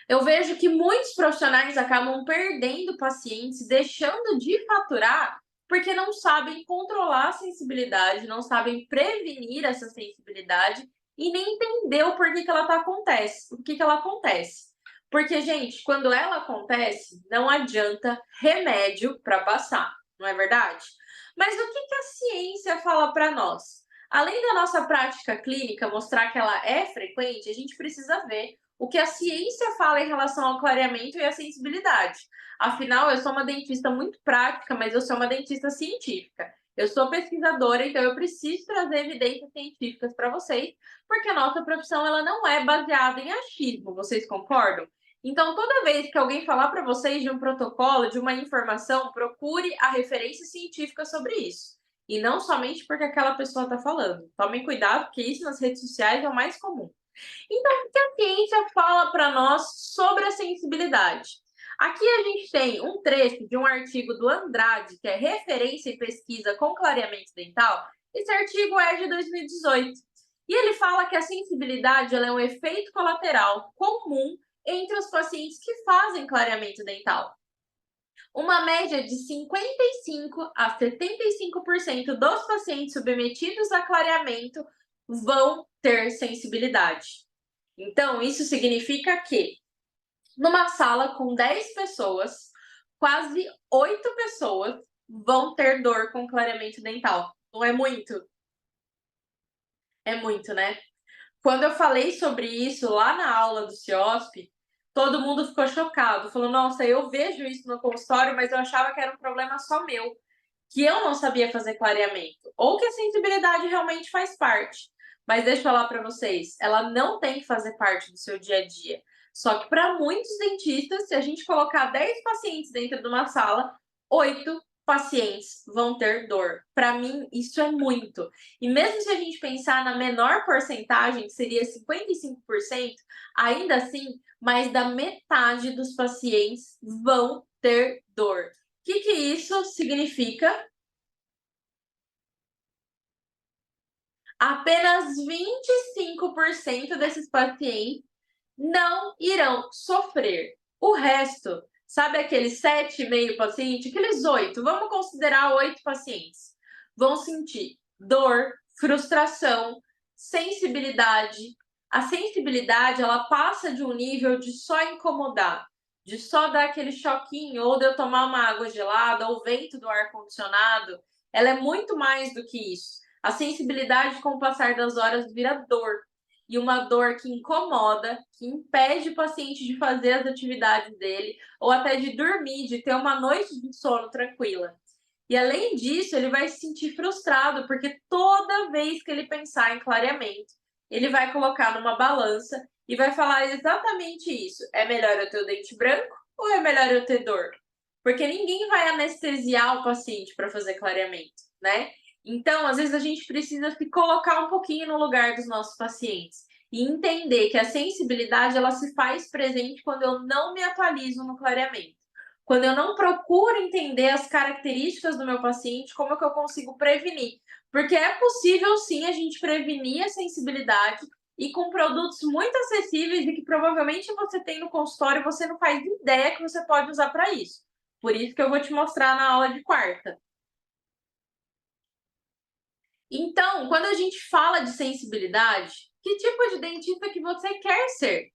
Eu vejo que muitos profissionais acabam perdendo pacientes, deixando de faturar, porque não sabem controlar a sensibilidade, não sabem prevenir essa sensibilidade e nem entender o porquê que ela acontece. O que ela acontece? Porque, gente, quando ela acontece, não adianta remédio para passar, não é verdade? Mas o que a ciência fala para nós? Além da nossa prática clínica mostrar que ela é frequente, a gente precisa ver o que a ciência fala em relação ao clareamento e à sensibilidade. Afinal, eu sou uma dentista muito prática, mas eu sou uma dentista científica. Eu sou pesquisadora, então eu preciso trazer evidências científicas para vocês, porque a nossa profissão ela não é baseada em achismo, vocês concordam? Então, toda vez que alguém falar para vocês de um protocolo, de uma informação, procure a referência científica sobre isso. E não somente porque aquela pessoa está falando. Tomem cuidado, porque isso nas redes sociais é o mais comum. Então, o que a ciência fala para nós sobre a sensibilidade? Aqui a gente tem um trecho de um artigo do Andrade, que é referência em pesquisa com clareamento dental. Esse artigo é de 2018. E ele fala que a sensibilidade ela é um efeito colateral comum entre os pacientes que fazem clareamento dental. Uma média de 55 a 75% dos pacientes submetidos a clareamento vão ter sensibilidade. Então, isso significa que numa sala com 10 pessoas, quase 8 pessoas vão ter dor com clareamento dental. Não é muito? É muito, né? Quando eu falei sobre isso lá na aula do CIOSP, Todo mundo ficou chocado, falou: "Nossa, eu vejo isso no consultório, mas eu achava que era um problema só meu, que eu não sabia fazer clareamento, ou que a sensibilidade realmente faz parte". Mas deixa eu falar para vocês, ela não tem que fazer parte do seu dia a dia. Só que para muitos dentistas, se a gente colocar 10 pacientes dentro de uma sala, 8 pacientes vão ter dor. Para mim, isso é muito. E mesmo se a gente pensar na menor porcentagem, que seria 55%, ainda assim, mais da metade dos pacientes vão ter dor. O que isso significa? Apenas 25% desses pacientes não irão sofrer. O resto, sabe aqueles 7,5 pacientes, aqueles 8, vamos considerar 8 pacientes, vão sentir dor, frustração, sensibilidade. A sensibilidade, ela passa de um nível de só incomodar, de só dar aquele choquinho, ou de eu tomar uma água gelada, ou o vento do ar-condicionado. Ela é muito mais do que isso. A sensibilidade, com o passar das horas, vira dor. E uma dor que incomoda, que impede o paciente de fazer as atividades dele, ou até de dormir, de ter uma noite de sono tranquila. E além disso, ele vai se sentir frustrado, porque toda vez que ele pensar em clareamento, ele vai colocar numa balança e vai falar exatamente isso: é melhor eu ter o dente branco ou é melhor eu ter dor? Porque ninguém vai anestesiar o paciente para fazer clareamento, né? Então, às vezes, a gente precisa se colocar um pouquinho no lugar dos nossos pacientes e entender que a sensibilidade, ela se faz presente quando eu não me atualizo no clareamento. Quando eu não procuro entender as características do meu paciente, como é que eu consigo prevenir? Porque é possível sim a gente prevenir a sensibilidade e com produtos muito acessíveis e que provavelmente você tem no consultório e você não faz ideia que você pode usar para isso. Por isso que eu vou te mostrar na aula de quarta. Então, quando a gente fala de sensibilidade, que tipo de dentista que você quer ser?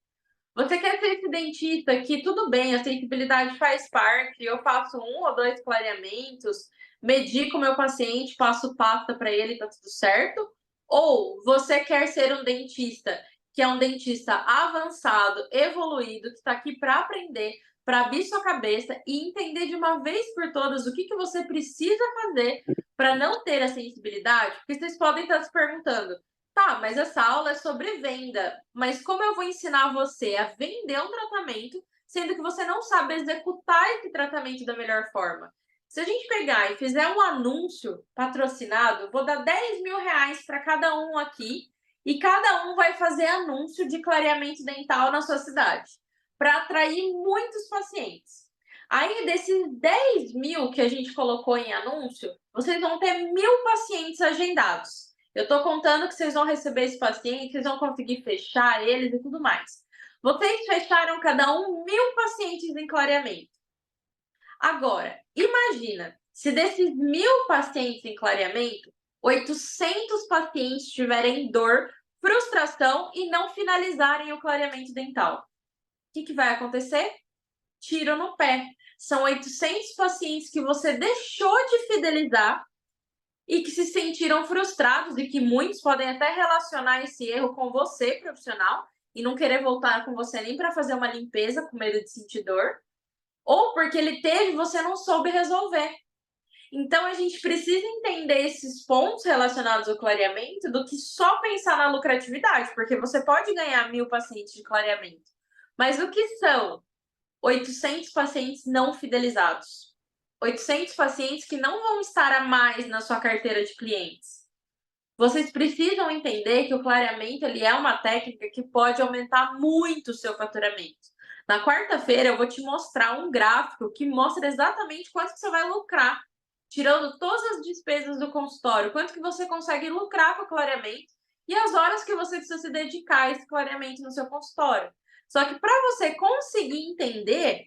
Você quer ser esse dentista que tudo bem, a sensibilidade faz parte, eu faço 1 ou 2 clareamentos, medico o meu paciente, passo pasta para ele, tá tudo certo? Ou você quer ser um dentista que é um dentista avançado, evoluído, que está aqui para aprender, para abrir sua cabeça e entender de uma vez por todas o que você precisa fazer para não ter a sensibilidade? Porque vocês podem estar se perguntando: tá, mas essa aula é sobre venda, mas como eu vou ensinar você a vender um tratamento, sendo que você não sabe executar esse tratamento da melhor forma? Se a gente pegar e fizer um anúncio patrocinado, vou dar R$ 10.000 para cada um aqui, e cada um vai fazer anúncio de clareamento dental na sua cidade, para atrair muitos pacientes. Aí, desses 10.000 que a gente colocou em anúncio, vocês vão ter 1.000 pacientes agendados. Eu estou contando que vocês vão receber esse paciente, vocês vão conseguir fechar eles e tudo mais. Vocês fecharam cada um 1.000 pacientes em clareamento. Agora, imagina se desses 1.000 pacientes em clareamento, 800 pacientes tiverem dor, frustração e não finalizarem o clareamento dental. O que vai acontecer? Tiro no pé. São 800 pacientes que você deixou de fidelizar e que se sentiram frustrados e que muitos podem até relacionar esse erro com você, profissional, e não querer voltar com você nem para fazer uma limpeza com medo de sentir dor, ou porque ele teve e você não soube resolver. Então a gente precisa entender esses pontos relacionados ao clareamento do que só pensar na lucratividade, porque você pode ganhar 1.000 pacientes de clareamento, mas o que são 800 pacientes não fidelizados? 800 pacientes que não vão estar a mais na sua carteira de clientes. Vocês precisam entender que o clareamento ele é uma técnica que pode aumentar muito o seu faturamento. Na quarta-feira eu vou te mostrar um gráfico que mostra exatamente quanto que você vai lucrar, tirando todas as despesas do consultório, quanto que você consegue lucrar com o clareamento e as horas que você precisa se dedicar a esse clareamento no seu consultório. Só que para você conseguir entender,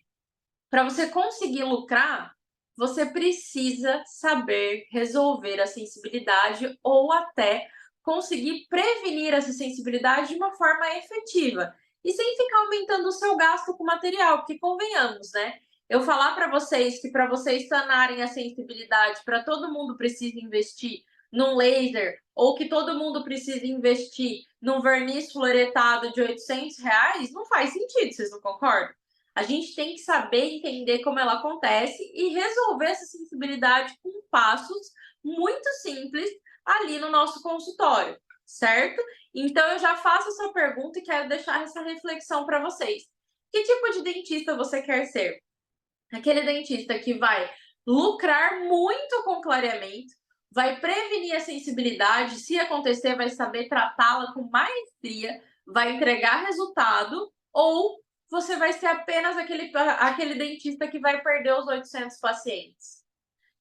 para você conseguir lucrar, você precisa saber resolver a sensibilidade ou até conseguir prevenir essa sensibilidade de uma forma efetiva e sem ficar aumentando o seu gasto com material, porque convenhamos, né? Eu falar para vocês que para vocês sanarem a sensibilidade, para todo mundo precisa investir num laser ou que todo mundo precisa investir num verniz fluoretado de R$ 800, não faz sentido, vocês não concordam? A gente tem que saber entender como ela acontece e resolver essa sensibilidade com passos muito simples ali no nosso consultório, certo? Então eu já faço essa pergunta e quero deixar essa reflexão para vocês. Que tipo de dentista você quer ser? Aquele dentista que vai lucrar muito com clareamento, vai prevenir a sensibilidade, se acontecer, vai saber tratá-la com maestria, vai entregar resultado, ou você vai ser apenas aquele dentista que vai perder os 800 pacientes?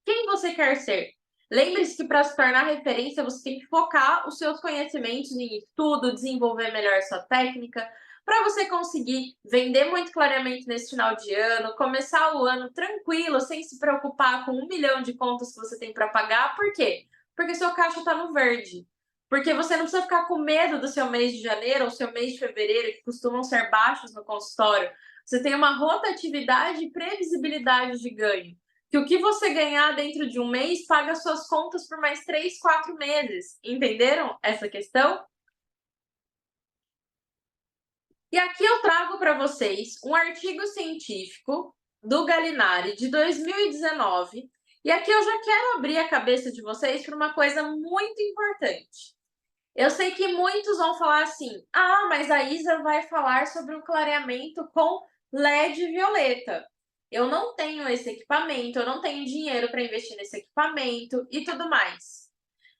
Quem você quer ser? Lembre-se que para se tornar referência, você tem que focar os seus conhecimentos em estudo, desenvolver melhor sua técnica, para você conseguir vender muito clareamento nesse final de ano, começar o ano tranquilo, sem se preocupar com 1 milhão de contas que você tem para pagar. Por quê? Porque seu caixa está no verde. Porque você não precisa ficar com medo do seu mês de janeiro ou seu mês de fevereiro, que costumam ser baixos no consultório. Você tem uma rotatividade e previsibilidade de ganho, que o que você ganhar dentro de um mês paga suas contas por mais 3, 4 meses. Entenderam essa questão? E aqui eu trago para vocês um artigo científico do Gallinari de 2019. E aqui eu já quero abrir a cabeça de vocês para uma coisa muito importante. Eu sei que muitos vão falar assim: ah, mas a Isa vai falar sobre o clareamento com LED violeta. Eu não tenho esse equipamento, eu não tenho dinheiro para investir nesse equipamento e tudo mais.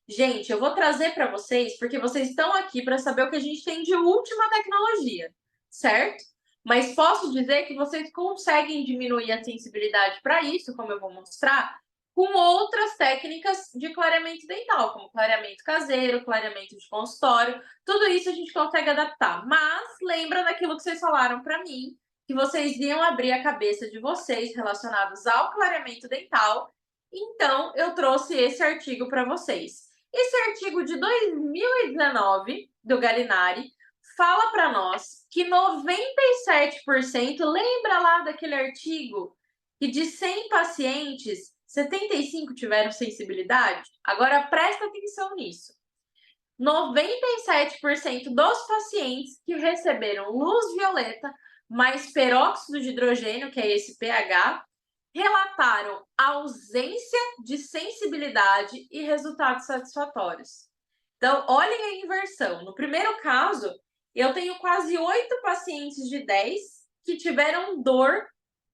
Gente, eu vou trazer para vocês porque vocês estão aqui para saber o que a gente tem de última tecnologia, certo? Mas posso dizer que vocês conseguem diminuir a sensibilidade para isso, como eu vou mostrar, com outras técnicas de clareamento dental, como clareamento caseiro, clareamento de consultório. Tudo isso a gente consegue adaptar. Mas lembra daquilo que vocês falaram para mim, que vocês iam abrir a cabeça de vocês relacionados ao clareamento dental. Então, eu trouxe esse artigo para vocês. Esse artigo de 2019 do Gallinari fala para nós que 97%, lembra lá daquele artigo que de 100 pacientes, 75 tiveram sensibilidade? Agora presta atenção nisso. 97% dos pacientes que receberam luz violeta mais peróxido de hidrogênio, que é esse pH, relataram ausência de sensibilidade e resultados satisfatórios. Então, olhem a inversão. No primeiro caso, eu tenho quase 8 pacientes de 10 que tiveram dor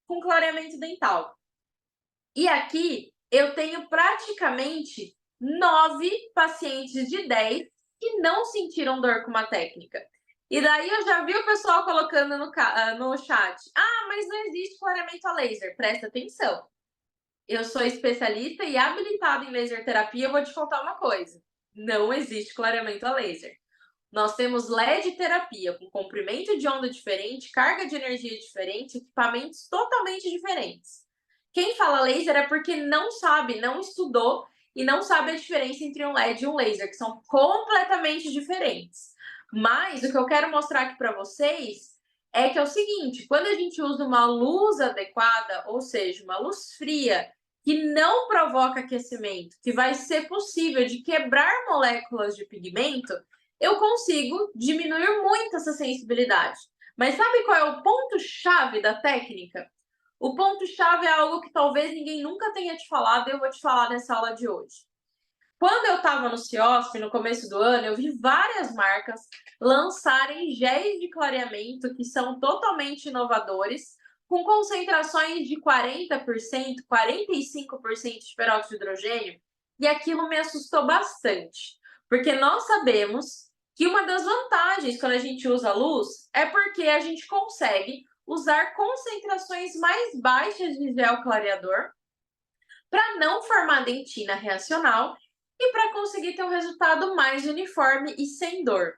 com clareamento dental. E aqui eu tenho praticamente 9 pacientes de 10 que não sentiram dor com uma técnica. E daí eu já vi o pessoal colocando no chat: ah, mas não existe clareamento a laser. Presta atenção. Eu sou especialista e habilitada em laser terapia. Eu vou te contar uma coisa: não existe clareamento a laser. Nós temos LED terapia com comprimento de onda diferente, carga de energia diferente, equipamentos totalmente diferentes. Quem fala laser é porque não sabe, não estudou e não sabe a diferença entre um LED e um laser, que são completamente diferentes. Mas o que eu quero mostrar aqui para vocês é que é o seguinte: quando a gente usa uma luz adequada, ou seja, uma luz fria, que não provoca aquecimento, que vai ser possível de quebrar moléculas de pigmento, eu consigo diminuir muito essa sensibilidade. Mas sabe qual é o ponto-chave da técnica? O ponto-chave é algo que talvez ninguém nunca tenha te falado e eu vou te falar nessa aula de hoje. Quando eu estava no CIOSP, no começo do ano, eu vi várias marcas lançarem géis de clareamento que são totalmente inovadores, com concentrações de 40%, 45% de peróxido de hidrogênio, e aquilo me assustou bastante, porque nós sabemos que uma das vantagens quando a gente usa a luz é porque a gente consegue usar concentrações mais baixas de gel clareador para não formar dentina reacional e para conseguir ter um resultado mais uniforme e sem dor.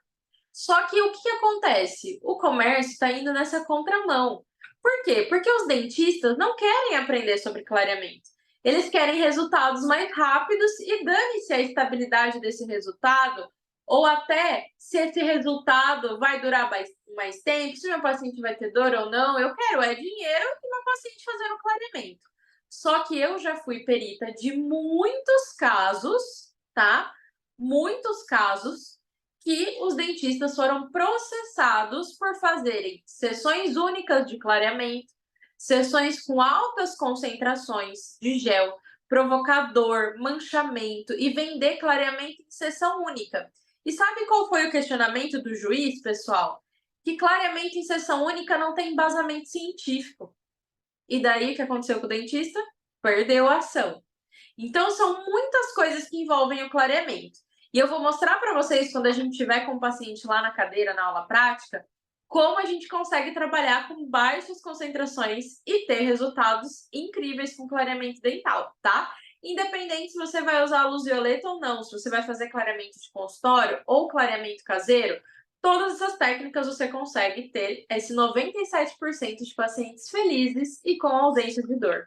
Só que o que acontece? O comércio está indo nessa contramão. Por quê? Porque os dentistas não querem aprender sobre clareamento. Eles querem resultados mais rápidos e dane-se a estabilidade desse resultado, ou até se esse resultado vai durar mais tempo, se meu paciente vai ter dor ou não. Eu quero dinheiro e meu paciente fazendo clareamento. Só que eu já fui perita de muitos casos tá? Muitos casos que os dentistas foram processados por fazerem sessões únicas de clareamento, sessões com altas concentrações de gel, provocador, manchamento e vender clareamento em sessão única. E sabe qual foi o questionamento do juiz, pessoal? Que clareamento em sessão única não tem embasamento científico. E daí o que aconteceu com o dentista? Perdeu a ação. Então, são muitas coisas que envolvem o clareamento. E eu vou mostrar para vocês, quando a gente estiver com o paciente lá na cadeira, na aula prática, como a gente consegue trabalhar com baixas concentrações e ter resultados incríveis com clareamento dental, tá? Independente se você vai usar a luz violeta ou não, se você vai fazer clareamento de consultório ou clareamento caseiro, todas essas técnicas você consegue ter esse 97% de pacientes felizes e com ausência de dor.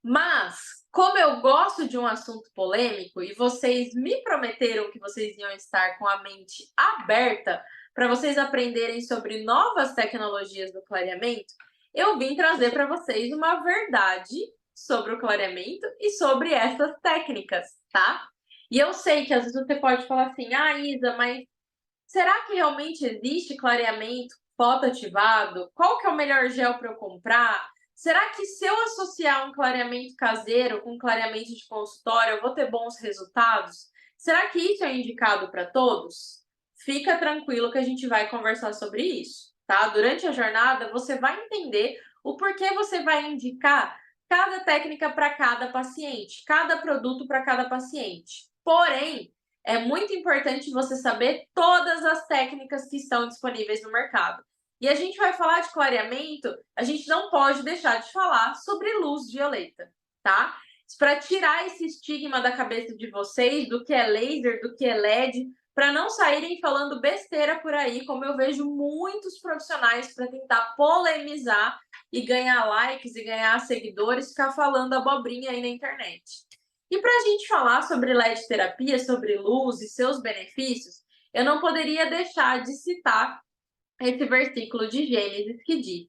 Mas, como eu gosto de um assunto polêmico e vocês me prometeram que vocês iam estar com a mente aberta para vocês aprenderem sobre novas tecnologias do clareamento, eu vim trazer para vocês uma verdade sobre o clareamento e sobre essas técnicas, tá? E eu sei que às vezes você pode falar assim: ah, Isa, mas será que realmente existe clareamento fotoativado? Qual que é o melhor gel para eu comprar? Será que se eu associar um clareamento caseiro com um clareamento de consultório, eu vou ter bons resultados? Será que isso é indicado para todos? Fica tranquilo que a gente vai conversar sobre isso, tá? Durante a jornada, você vai entender o porquê você vai indicar cada técnica para cada paciente, cada produto para cada paciente. Porém, é muito importante você saber todas as técnicas que estão disponíveis no mercado. E a gente vai falar de clareamento, a gente não pode deixar de falar sobre luz violeta, tá? Para tirar esse estigma da cabeça de vocês do que é laser, do que é LED, para não saírem falando besteira por aí, como eu vejo muitos profissionais para tentar polemizar e ganhar likes e ganhar seguidores, ficar falando abobrinha aí na internet. E para a gente falar sobre LED terapia, sobre luz e seus benefícios, eu não poderia deixar de citar esse versículo de Gênesis que diz: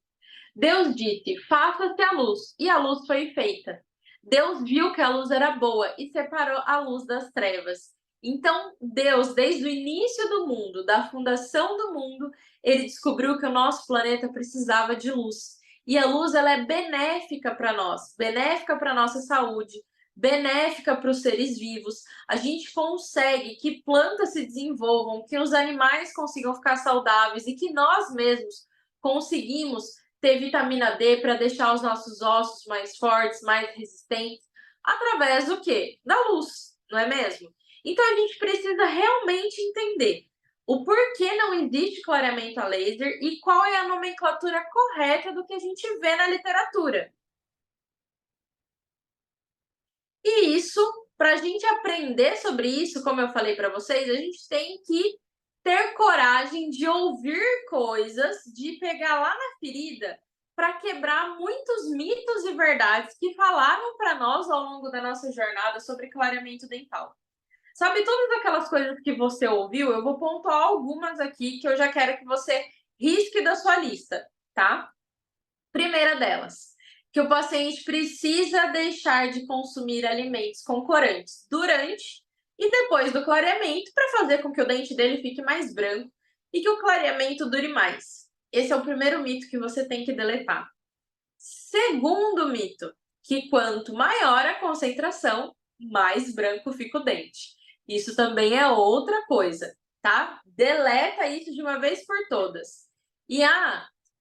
Deus disse, faça-se a luz, e a luz foi feita. Deus viu que a luz era boa e separou a luz das trevas. Então, Deus, desde o início do mundo, da fundação do mundo, ele descobriu que o nosso planeta precisava de luz. E a luz, ela é benéfica para nós, benéfica para a nossa saúde, benéfica para os seres vivos. A gente consegue que plantas se desenvolvam, que os animais consigam ficar saudáveis e que nós mesmos conseguimos ter vitamina D para deixar os nossos ossos mais fortes, mais resistentes, através do quê? Da luz, não é mesmo? Então a gente precisa realmente entender o porquê não existe clareamento a laser e qual é a nomenclatura correta do que a gente vê na literatura. E isso, para a gente aprender sobre isso, como eu falei para vocês, a gente tem que ter coragem de ouvir coisas, de pegar lá na ferida para quebrar muitos mitos e verdades que falaram para nós ao longo da nossa jornada sobre clareamento dental. Sabe todas aquelas coisas que você ouviu? Eu vou pontuar algumas aqui que eu já quero que você risque da sua lista, tá? Primeira delas, que o paciente precisa deixar de consumir alimentos com corantes durante e depois do clareamento para fazer com que o dente dele fique mais branco e que o clareamento dure mais. Esse é o primeiro mito que você tem que deletar. Segundo mito, que quanto maior a concentração, mais branco fica o dente. Isso também é outra coisa, tá? Deleta isso de uma vez por todas. E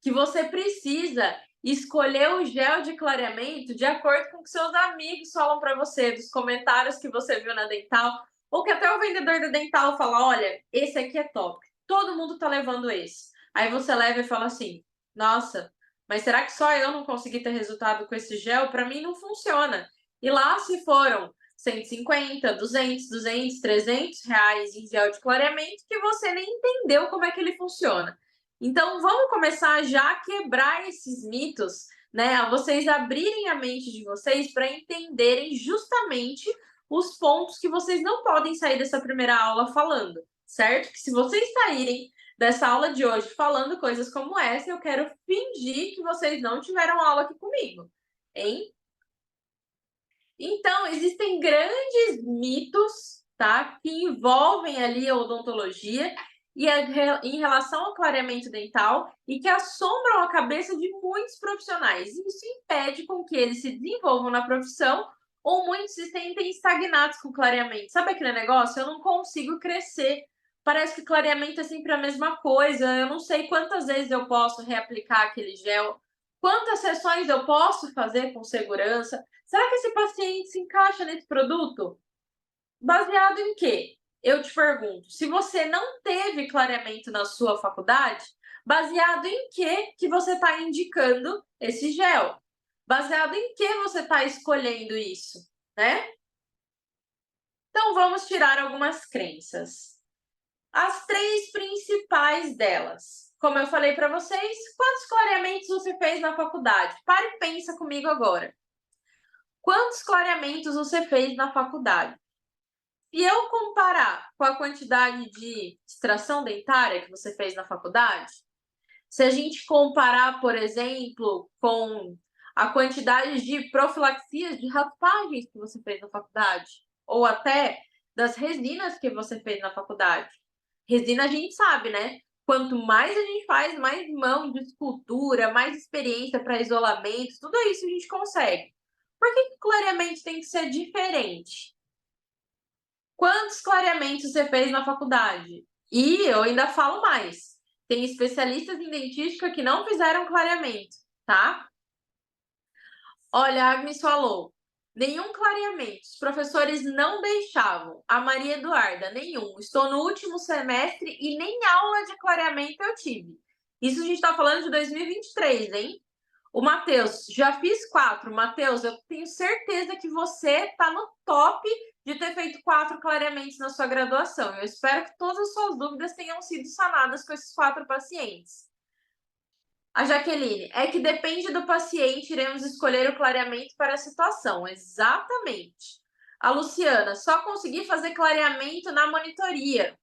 que você precisa escolher o gel de clareamento de acordo com o que seus amigos falam para você, dos comentários que você viu na Dental, ou que até o vendedor da Dental fala: olha, esse aqui é top, todo mundo tá levando esse. Aí você leva e fala assim: nossa, mas será que só eu não consegui ter resultado com esse gel? Para mim não funciona. E lá se foram 150, 200, 300 reais em gel de clareamento que você nem entendeu como é que ele funciona. Então, vamos começar já a quebrar esses mitos, né? A vocês abrirem a mente de vocês para entenderem justamente os pontos que vocês não podem sair dessa primeira aula falando, certo? Que se vocês saírem dessa aula de hoje falando coisas como essa, eu quero fingir que vocês não tiveram aula aqui comigo, hein? Então, existem grandes mitos, tá, que envolvem ali a odontologia e em relação ao clareamento dental e que assombram a cabeça de muitos profissionais. E isso impede com que eles se desenvolvam na profissão ou muitos se sentem estagnados com o clareamento. Sabe aquele negócio? Eu não consigo crescer. Parece que clareamento é sempre a mesma coisa. Eu não sei quantas vezes eu posso reaplicar aquele gel, quantas sessões eu posso fazer com segurança. Será que esse paciente se encaixa nesse produto? Baseado em quê? Eu te pergunto, se você não teve clareamento na sua faculdade, baseado em que você está indicando esse gel? Baseado em que você está escolhendo isso, né? Então vamos tirar algumas crenças. As três principais delas. Como eu falei para vocês, quantos clareamentos você fez na faculdade? Pare e pensa comigo agora. Quantos clareamentos você fez na faculdade? Se eu comparar com a quantidade de extração dentária que você fez na faculdade, se a gente comparar, por exemplo, com a quantidade de profilaxias de raspagens que você fez na faculdade, ou até das resinas que você fez na faculdade. Resina a gente sabe, né? Quanto mais a gente faz, mais mão de escultura, mais experiência para isolamento, tudo isso a gente consegue. Por que o clareamento tem que ser diferente? Quantos clareamentos você fez na faculdade? E eu ainda falo mais. Tem especialistas em dentística que não fizeram clareamento, tá? Olha, a Agnes falou, nenhum clareamento. Os professores não deixavam. A Maria Eduarda, nenhum. Estou no último semestre e nem aula de clareamento eu tive. Isso a gente está falando de 2023, hein? O Matheus, já fiz 4. Matheus, eu tenho certeza que você está no top de ter feito 4 clareamentos na sua graduação. Eu espero que todas as suas dúvidas tenham sido sanadas com esses 4 pacientes. A Jaqueline, é que depende do paciente, iremos escolher o clareamento para a situação. Exatamente. A Luciana, só consegui fazer clareamento na monitoria.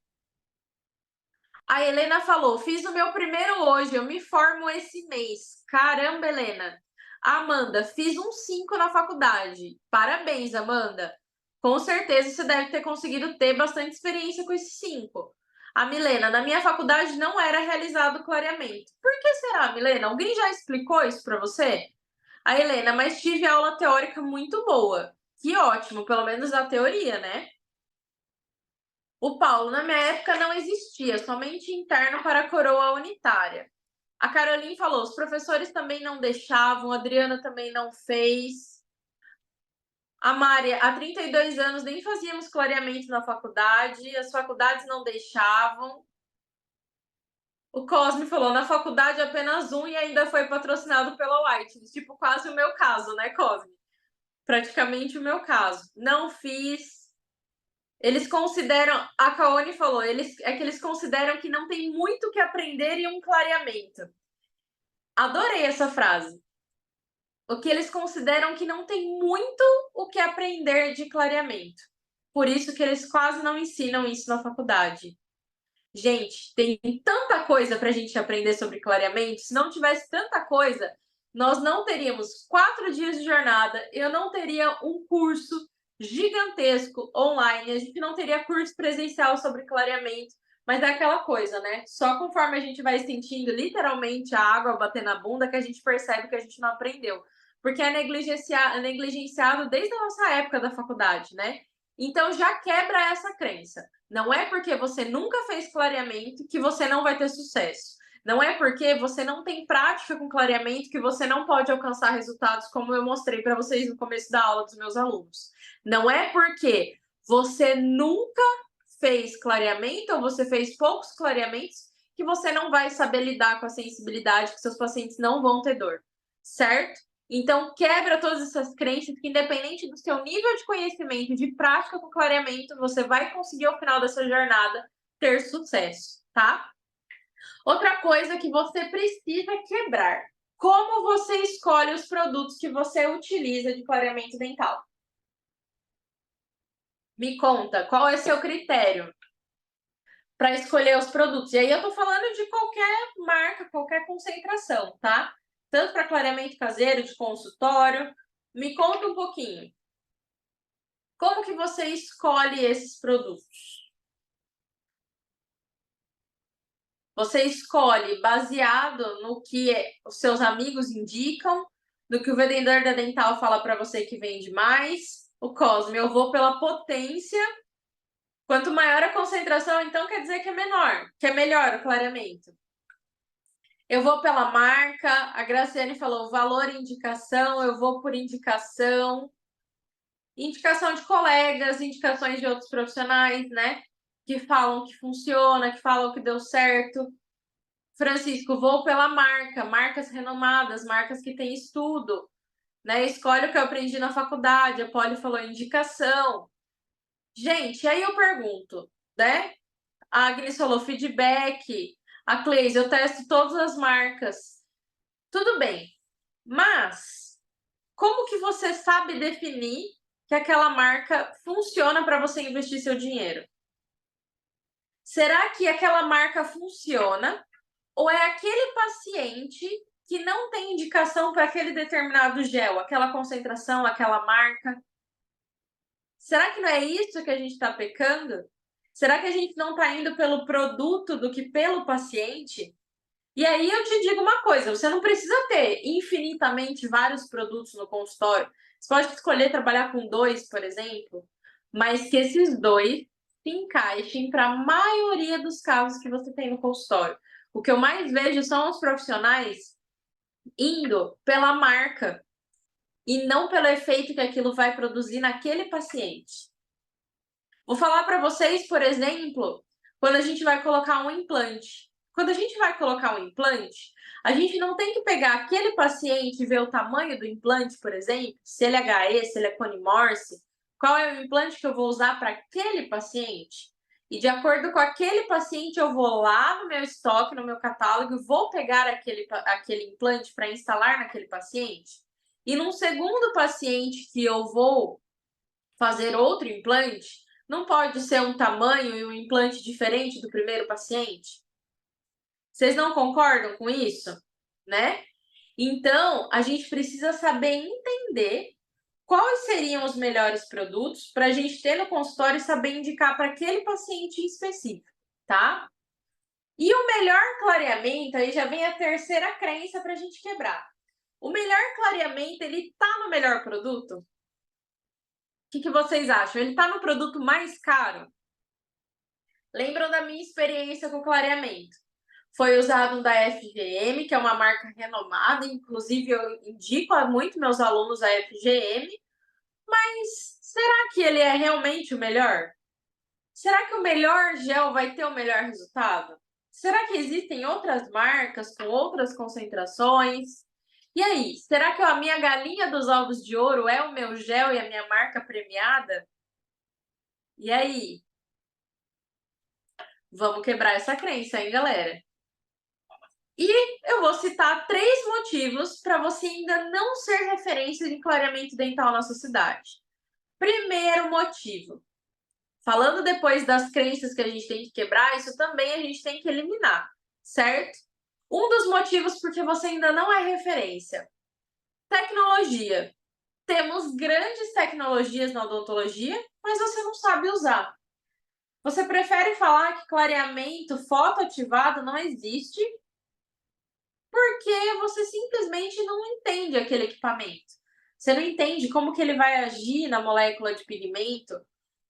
A Helena falou, fiz o meu primeiro hoje, eu me formo esse mês. Caramba, Helena. A Amanda, fiz um 5 na faculdade. Parabéns, Amanda. Com certeza você deve ter conseguido ter bastante experiência com esse 5. A Milena, na minha faculdade não era realizado clareamento. Por que será, Milena? Alguém já explicou isso para você? A Helena, mas tive aula teórica muito boa. Que ótimo, pelo menos a teoria, né? O Paulo, na minha época não existia, somente interno para a coroa unitária. A Caroline falou, os professores também não deixavam, a Adriana também não fez. A Mária, há 32 anos nem fazíamos clareamento na faculdade, as faculdades não deixavam. O Cosme falou, na faculdade apenas um e ainda foi patrocinado pela White. Tipo, quase o meu caso, né, Cosme? Praticamente o meu caso. Não fiz. Eles consideram, a Kaone falou, é que eles consideram que não tem muito o que aprender em um clareamento. Adorei essa frase. O que eles consideram que não tem muito o que aprender de clareamento. Por isso que eles quase não ensinam isso na faculdade. Gente, tem tanta coisa para a gente aprender sobre clareamento. Se não tivesse tanta coisa, nós não teríamos 4 dias de jornada, eu não teria um curso gigantesco online, a gente não teria curso presencial sobre clareamento, mas é aquela coisa, né? Só conforme a gente vai sentindo literalmente a água bater na bunda que a gente percebe que a gente não aprendeu. Porque é negligenciado desde a nossa época da faculdade, né? Então já quebra essa crença. Não é porque você nunca fez clareamento que você não vai ter sucesso. Não é porque você não tem prática com clareamento que você não pode alcançar resultados como eu mostrei para vocês no começo da aula dos meus alunos. Não é porque você nunca fez clareamento ou você fez poucos clareamentos que você não vai saber lidar com a sensibilidade, que seus pacientes não vão ter dor, certo? Então, quebra todas essas crenças, que independente do seu nível de conhecimento, de prática com clareamento, você vai conseguir, ao final dessa jornada, ter sucesso, tá? Outra coisa que você precisa quebrar. Como você escolhe os produtos que você utiliza de clareamento dental? Me conta, qual é o seu critério para escolher os produtos? E aí eu tô falando de qualquer marca, qualquer concentração, tá? Tanto para clareamento caseiro, de consultório. Me conta um pouquinho. Como que você escolhe esses produtos? Você escolhe baseado no que os seus amigos indicam, no que o vendedor da Dental fala para você que vende mais. O Cosme, eu vou pela potência. Quanto maior a concentração, então quer dizer que é menor, que é melhor o clareamento. Eu vou pela marca. A Graciane falou valor e indicação. Eu vou por indicação. Indicação de colegas, indicações de outros profissionais, né? Que falam que funciona, que falam que deu certo. Francisco, vou pela marca, marcas renomadas, marcas que têm estudo, né? Escolhe o que eu aprendi na faculdade, a Polly falou indicação. Gente, aí eu pergunto, né? A Agnes falou feedback, a Cleise, eu testo todas as marcas. Tudo bem, mas como que você sabe definir que aquela marca funciona para você investir seu dinheiro? Será que aquela marca funciona ou é aquele paciente que não tem indicação para aquele determinado gel, aquela concentração, aquela marca? Será que não é isso que a gente está pecando? Será que a gente não está indo pelo produto do que pelo paciente? E aí eu te digo uma coisa, você não precisa ter infinitamente vários produtos no consultório. Você pode escolher trabalhar com 2, por exemplo, mas que esses 2 se encaixem para a maioria dos casos que você tem no consultório. O que eu mais vejo são os profissionais indo pela marca e não pelo efeito que aquilo vai produzir naquele paciente. Vou falar para vocês, por exemplo, quando a gente vai colocar um implante. Quando a gente vai colocar um implante, a gente não tem que pegar aquele paciente e ver o tamanho do implante, por exemplo, se ele é HE, se ele é cone Morse, qual é o implante que eu vou usar para aquele paciente. E de acordo com aquele paciente, eu vou lá no meu estoque, no meu catálogo, e vou pegar aquele implante para instalar naquele paciente. E num segundo paciente que eu vou fazer outro implante, não pode ser um tamanho e um implante diferente do primeiro paciente? Vocês não concordam com isso? Né? Então, a gente precisa saber entender quais seriam os melhores produtos para a gente ter no consultório e saber indicar para aquele paciente em específico, tá? E o melhor clareamento, aí já vem a terceira crença para a gente quebrar. O melhor clareamento, ele tá no melhor produto? O que vocês acham? Ele tá no produto mais caro? Lembram da minha experiência com clareamento? Foi usado um da FGM, que é uma marca renomada, inclusive eu indico a muito meus alunos a FGM, mas será que ele é realmente o melhor? Será que o melhor gel vai ter o melhor resultado? Será que existem outras marcas com outras concentrações? E aí, será que a minha galinha dos ovos de ouro é o meu gel e a minha marca premiada? E aí? Vamos quebrar essa crença, hein, galera? E eu vou citar 3 motivos para você ainda não ser referência de clareamento dental na sua cidade. Primeiro motivo, falando depois das crenças que a gente tem que quebrar, isso também a gente tem que eliminar, certo? Um dos motivos porque você ainda não é referência. Tecnologia. Temos grandes tecnologias na odontologia, mas você não sabe usar. Você prefere falar que clareamento fotoativado não existe porque você simplesmente não entende aquele equipamento. Você não entende como que ele vai agir na molécula de pigmento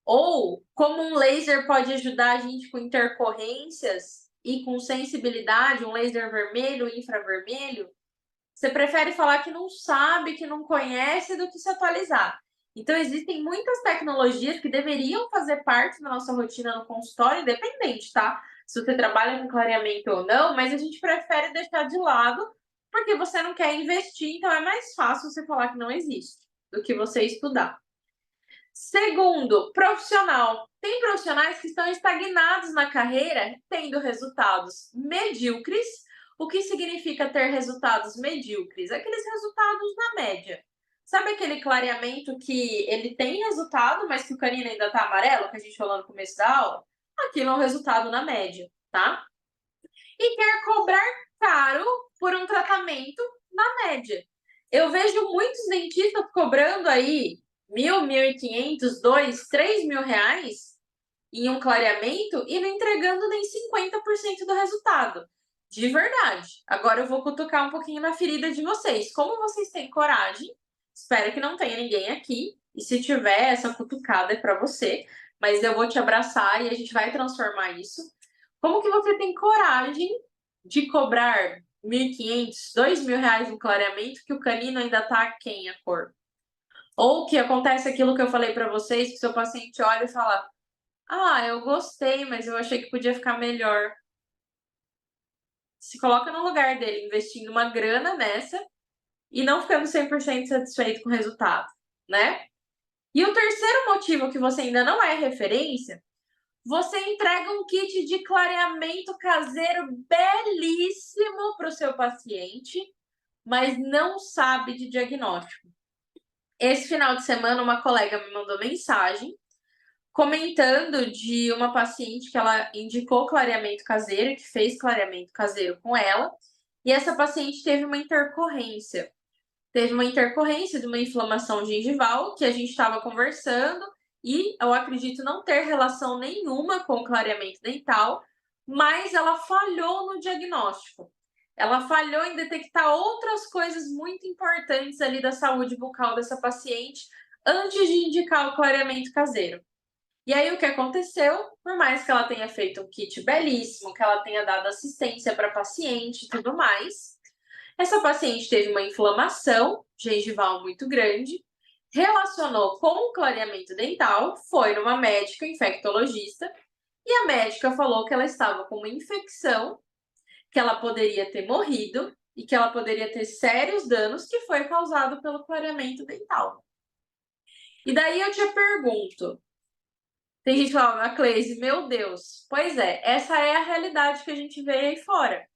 ou como um laser pode ajudar a gente com intercorrências e com sensibilidade, um laser vermelho e infravermelho. Você prefere falar que não sabe, que não conhece, do que se atualizar. Então, existem muitas tecnologias que deveriam fazer parte da nossa rotina no consultório, independente, tá? Se você trabalha com clareamento ou não, mas a gente prefere deixar de lado porque você não quer investir, então é mais fácil você falar que não existe do que você estudar. Segundo, profissional. Tem profissionais que estão estagnados na carreira, tendo resultados medíocres. O que significa ter resultados medíocres? Aqueles resultados na média. Sabe aquele clareamento que ele tem resultado, mas que o canino ainda tá amarelo, que a gente falou no começo da aula? Aquilo é um resultado na média, tá? E quer cobrar caro por um tratamento na média. Eu vejo muitos dentistas cobrando aí 1.000, 1.500, 2.000, 3.000 reais em um clareamento e não entregando nem 50% do resultado. De verdade. Agora eu vou cutucar um pouquinho na ferida de vocês. Como vocês têm coragem? Espero que não tenha ninguém aqui. E se tiver, essa cutucada é para você. Mas eu vou te abraçar e a gente vai transformar isso. Como que você tem coragem de cobrar 1.500, 2.000 reais no clareamento que o canino ainda tá aquém a cor? Ou que acontece aquilo que eu falei para vocês, que seu paciente olha e fala: ah, eu gostei, mas eu achei que podia ficar melhor. Se coloca no lugar dele, investindo uma grana nessa e não ficando 100% satisfeito com o resultado, né? E o terceiro motivo que você ainda não é referência, você entrega um kit de clareamento caseiro belíssimo para o seu paciente, mas não sabe de diagnóstico. Esse final de semana, uma colega me mandou mensagem comentando de uma paciente que ela indicou clareamento caseiro, que fez clareamento caseiro com ela, e essa paciente teve uma intercorrência. Teve uma intercorrência de uma inflamação gengival que a gente estava conversando e eu acredito não ter relação nenhuma com o clareamento dental, mas ela falhou no diagnóstico. Ela falhou em detectar outras coisas muito importantes ali da saúde bucal dessa paciente antes de indicar o clareamento caseiro. E aí, o que aconteceu? Por mais que ela tenha feito um kit belíssimo, que ela tenha dado assistência para paciente e tudo mais, essa paciente teve uma inflamação gengival muito grande, relacionou com o clareamento dental, foi numa médica infectologista e a médica falou que ela estava com uma infecção, que ela poderia ter morrido e que ela poderia ter sérios danos que foi causado pelo clareamento dental. E daí eu te pergunto, tem gente falando, a Cleise, meu Deus. Pois é, essa é a realidade que a gente vê aí fora.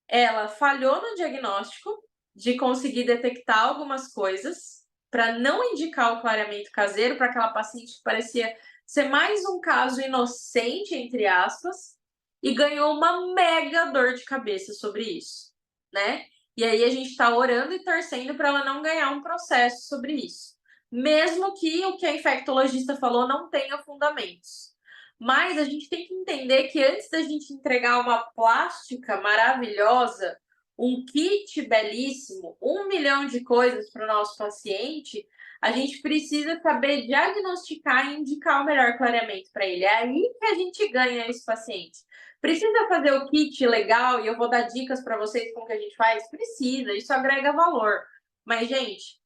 Ela falhou no diagnóstico de conseguir detectar algumas coisas para não indicar o clareamento caseiro para aquela paciente que parecia ser mais um caso inocente, entre aspas, e ganhou uma mega dor de cabeça sobre isso, né? E aí a gente está orando e torcendo para ela não ganhar um processo sobre isso, mesmo que o que a infectologista falou não tenha fundamentos. Mas a gente tem que entender que antes da gente entregar uma plástica maravilhosa, um kit belíssimo, 1 milhão de coisas para o nosso paciente, a gente precisa saber diagnosticar e indicar o melhor clareamento para ele. É aí que a gente ganha esse paciente. Precisa fazer o kit legal e eu vou dar dicas para vocês como que a gente faz? Precisa, isso agrega valor. Mas, gente,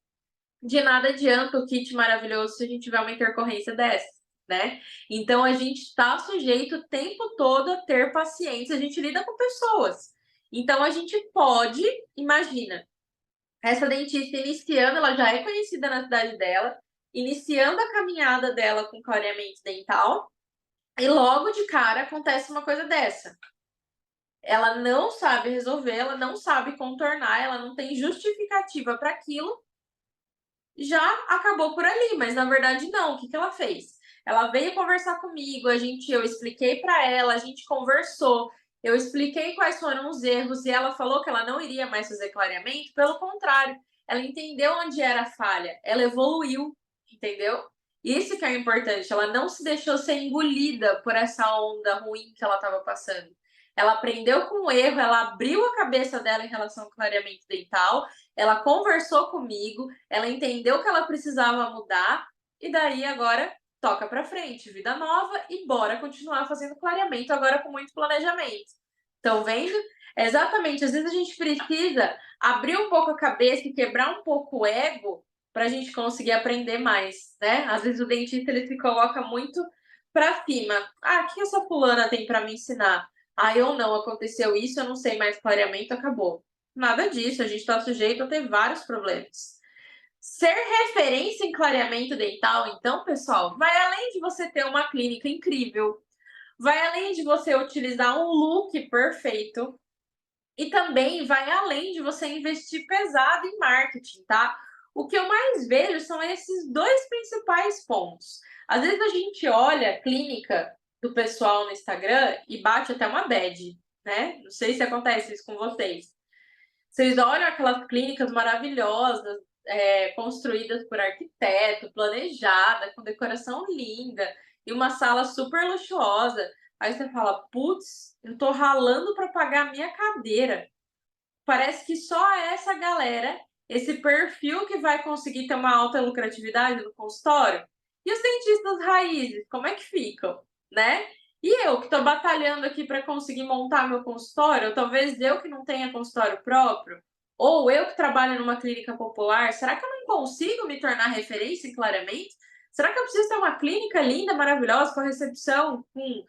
de nada adianta o kit maravilhoso se a gente tiver uma intercorrência dessa, né? Então a gente está sujeito o tempo todo a ter pacientes, a gente lida com pessoas. Então a gente pode, imagina, essa dentista iniciando, ela já é conhecida na cidade dela, iniciando a caminhada dela com clareamento dental, e logo de cara acontece uma coisa dessa. Ela não sabe resolver, ela não sabe contornar, ela não tem justificativa para aquilo, já acabou por ali, mas na verdade não. O que ela fez? Ela veio conversar comigo, eu expliquei para ela, a gente conversou, eu expliquei quais foram os erros e ela falou que ela não iria mais fazer clareamento, pelo contrário, ela entendeu onde era a falha, ela evoluiu, entendeu? Isso que é importante, ela não se deixou ser engolida por essa onda ruim que ela estava passando. Ela aprendeu com o erro, ela abriu a cabeça dela em relação ao clareamento dental, ela conversou comigo, ela entendeu que ela precisava mudar e daí agora toca para frente, vida nova e bora continuar fazendo clareamento agora com muito planejamento. Estão vendo? Exatamente, às vezes a gente precisa abrir um pouco a cabeça e quebrar um pouco o ego para a gente conseguir aprender mais, né? Às vezes o dentista ele se coloca muito para cima. Ah, o que essa fulana tem para me ensinar? Ah, eu não, aconteceu isso, eu não sei mais clareamento, acabou. Nada disso, a gente está sujeito a ter vários problemas. Ser referência em clareamento dental, então, pessoal, vai além de você ter uma clínica incrível, vai além de você utilizar um look perfeito e também vai além de você investir pesado em marketing, tá? O que eu mais vejo são esses dois principais pontos. Às vezes a gente olha a clínica do pessoal no Instagram e bate até uma bad, né? Não sei se acontece isso com vocês. Vocês olham aquelas clínicas maravilhosas, construídas por arquiteto, planejada, com decoração linda e uma sala super luxuosa. Aí você fala: "Putz, eu tô ralando para pagar a minha cadeira". Parece que só essa galera, esse perfil que vai conseguir ter uma alta lucratividade no consultório. E os dentistas raízes, como é que ficam, né? E eu que estou batalhando aqui para conseguir montar meu consultório, ou talvez eu que não tenha consultório próprio, ou eu que trabalho numa clínica popular, será que eu não consigo me tornar referência em clareamento? Será que eu preciso ter uma clínica linda, maravilhosa, com recepção, com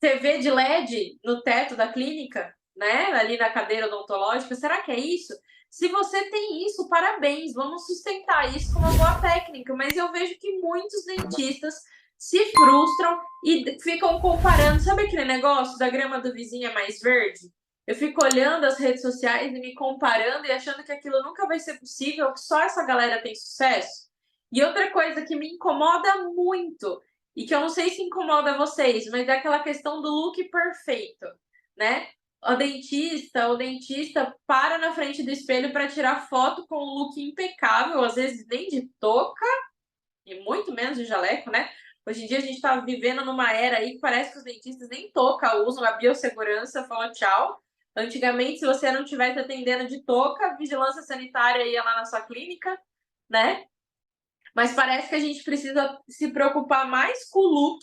TV de LED no teto da clínica, né, ali na cadeira odontológica, será que é isso? Se você tem isso, parabéns, vamos sustentar isso com uma boa técnica, mas eu vejo que muitos dentistas se frustram e ficam comparando, sabe aquele negócio da grama do vizinho é mais verde? Eu fico olhando as redes sociais e me comparando e achando que aquilo nunca vai ser possível, que só essa galera tem sucesso. E outra coisa que me incomoda muito e que eu não sei se incomoda vocês, mas é aquela questão do look perfeito, né? O dentista para na frente do espelho para tirar foto com um look impecável, às vezes nem de touca e muito menos de jaleco, né? Hoje em dia a gente está vivendo numa era aí que parece que os dentistas nem touca usam, a biossegurança fala tchau. Antigamente, se você não tivesse atendendo de touca, a vigilância sanitária ia lá na sua clínica, né? Mas parece que a gente precisa se preocupar mais com o look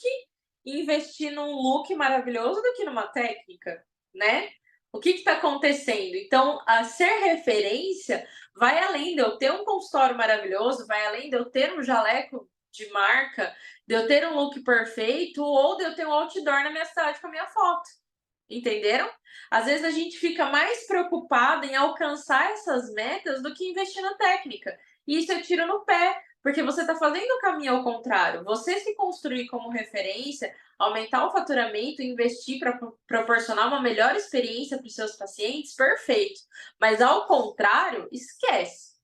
e investir num look maravilhoso do que numa técnica, né? O que está acontecendo? Então, a ser referência vai além de eu ter um consultório maravilhoso, vai além de eu ter um jaleco de marca, de eu ter um look perfeito ou de eu ter um outdoor na minha cidade com a minha foto. Entenderam? Às vezes a gente fica mais preocupado em alcançar essas metas do que investir na técnica. E isso é tiro no pé, porque você está fazendo o caminho ao contrário. Você se construir como referência, aumentar o faturamento, investir para proporcionar uma melhor experiência para os seus pacientes, perfeito. Mas ao contrário, esquece,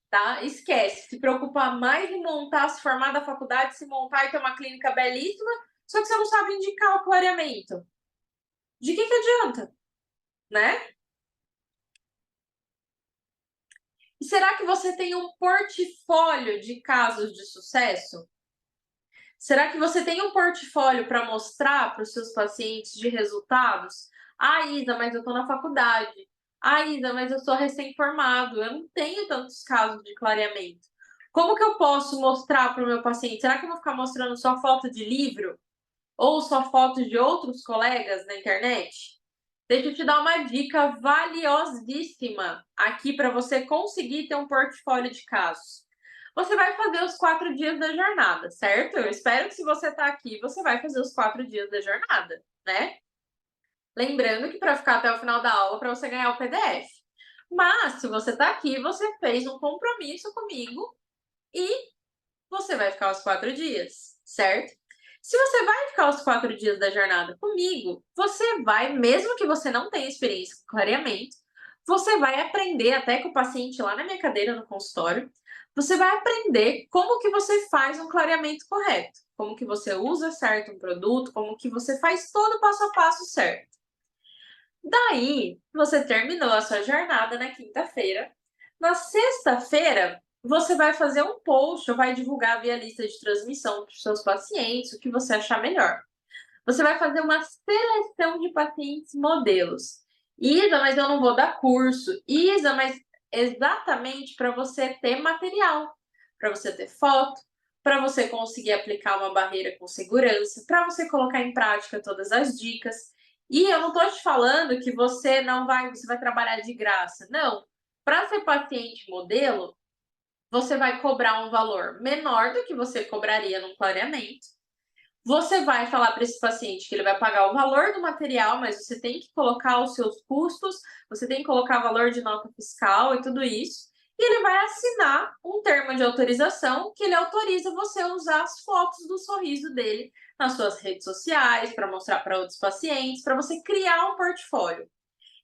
tá? Esquece. Se preocupar mais em montar, se formar da faculdade, se montar e ter uma clínica belíssima, só que você não sabe indicar o clareamento. De que adianta, né? E será que você tem um portfólio de casos de sucesso? Será que você tem um portfólio para mostrar para os seus pacientes de resultados? Ah, Isa, mas eu estou na faculdade. Ah, Isa, mas eu sou recém-formado. Eu não tenho tantos casos de clareamento. Como que eu posso mostrar para o meu paciente? Será que eu vou ficar mostrando só foto de livro? Ou só fotos de outros colegas na internet? Deixa eu te dar uma dica valiosíssima aqui para você conseguir ter um portfólio de casos. Você vai fazer os 4 dias da jornada, certo? Eu espero que se você está aqui, você vai fazer os 4 dias da jornada, né? Lembrando que para ficar até o final da aula, para você ganhar o PDF. Mas, se você está aqui, você fez um compromisso comigo e você vai ficar os 4 dias, certo? Se você vai ficar os 4 dias da jornada comigo, você vai, mesmo que você não tenha experiência com clareamento, você vai aprender até com o paciente lá na minha cadeira no consultório, você vai aprender como que você faz um clareamento correto, como que você usa certo um produto, como que você faz todo o passo a passo certo. Daí, você terminou a sua jornada na quinta-feira. Na sexta-feira, você vai fazer um post ou vai divulgar via lista de transmissão para os seus pacientes, o que você achar melhor. Você vai fazer uma seleção de pacientes modelos. Isa, mas eu não vou dar curso. Isa, mas exatamente para você ter material, para você ter foto, para você conseguir aplicar uma barreira com segurança, para você colocar em prática todas as dicas. E eu não estou te falando que você vai trabalhar de graça. Não. Para ser paciente modelo, você vai cobrar um valor menor do que você cobraria num clareamento. Você vai falar para esse paciente que ele vai pagar o valor do material, mas você tem que colocar os seus custos, você tem que colocar valor de nota fiscal e tudo isso. E ele vai assinar um termo de autorização que ele autoriza você a usar as fotos do sorriso dele nas suas redes sociais, para mostrar para outros pacientes, para você criar um portfólio.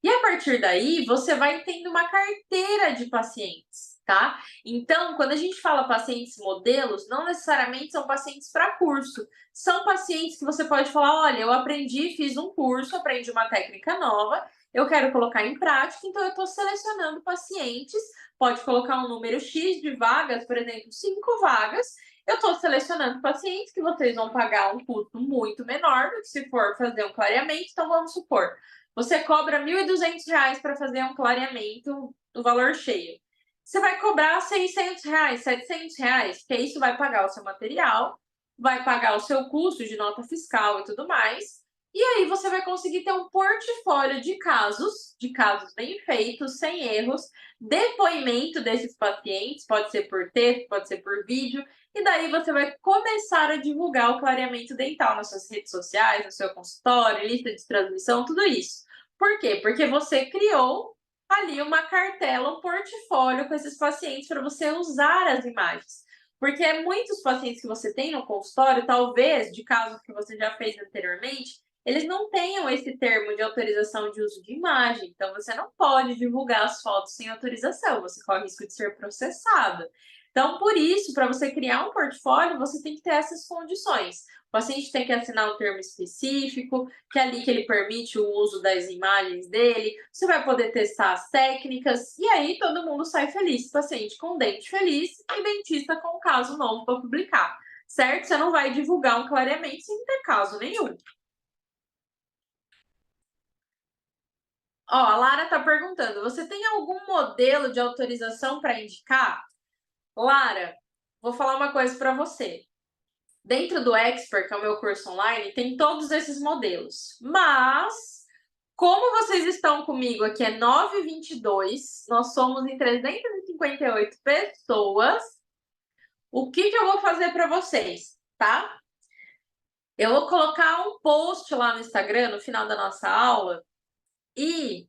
E a partir daí, você vai tendo uma carteira de pacientes, tá? Então, quando a gente fala pacientes modelos, não necessariamente são pacientes para curso. São pacientes que você pode falar: olha, eu aprendi, fiz um curso, aprendi uma técnica nova eu quero colocar em prática, então eu estou selecionando pacientes, pode colocar um número X de vagas, por exemplo, 5 vagas, eu estou selecionando pacientes que vocês vão pagar um custo muito menor do que se for fazer um clareamento, então vamos supor, você cobra R$ 1.200 para fazer um clareamento do valor cheio. Você vai cobrar R$ 600, R$ 700, que isso vai pagar o seu material, vai pagar o seu custo de nota fiscal e tudo mais, e aí você vai conseguir ter um portfólio de casos bem feitos, sem erros, depoimento desses pacientes, pode ser por texto, pode ser por vídeo, e daí você vai começar a divulgar o clareamento dental nas suas redes sociais, no seu consultório, lista de transmissão, tudo isso. Por quê? Porque você criou ali uma cartela, um portfólio com esses pacientes para você usar as imagens. Porque muitos pacientes que você tem no consultório, talvez de casos que você já fez anteriormente, eles não tenham esse termo de autorização de uso de imagem, então você não pode divulgar as fotos sem autorização, você corre o risco de ser processado. Então, por isso, para você criar um portfólio, você tem que ter essas condições. O paciente tem que assinar um termo específico, que é ali que ele permite o uso das imagens dele, você vai poder testar as técnicas, e aí todo mundo sai feliz. Paciente com dente feliz e dentista com caso novo para publicar, certo? Você não vai divulgar um clareamento sem ter caso nenhum. Ó, a Lara está perguntando: você tem algum modelo de autorização para indicar? Lara, vou falar uma coisa para você. Dentro do Expert, que é o meu curso online, tem todos esses modelos. Mas, como vocês estão comigo aqui, é 9h22, nós somos em 358 pessoas. O que eu vou fazer para vocês, tá? Eu vou colocar um post lá no Instagram, no final da nossa aula, e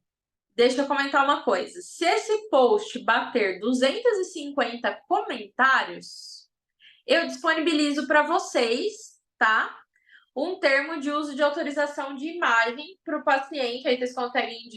deixa eu comentar uma coisa. Se esse post bater 250 comentários, eu disponibilizo para vocês, tá? Um termo de uso de autorização de imagem para o paciente. Aí vocês conseguem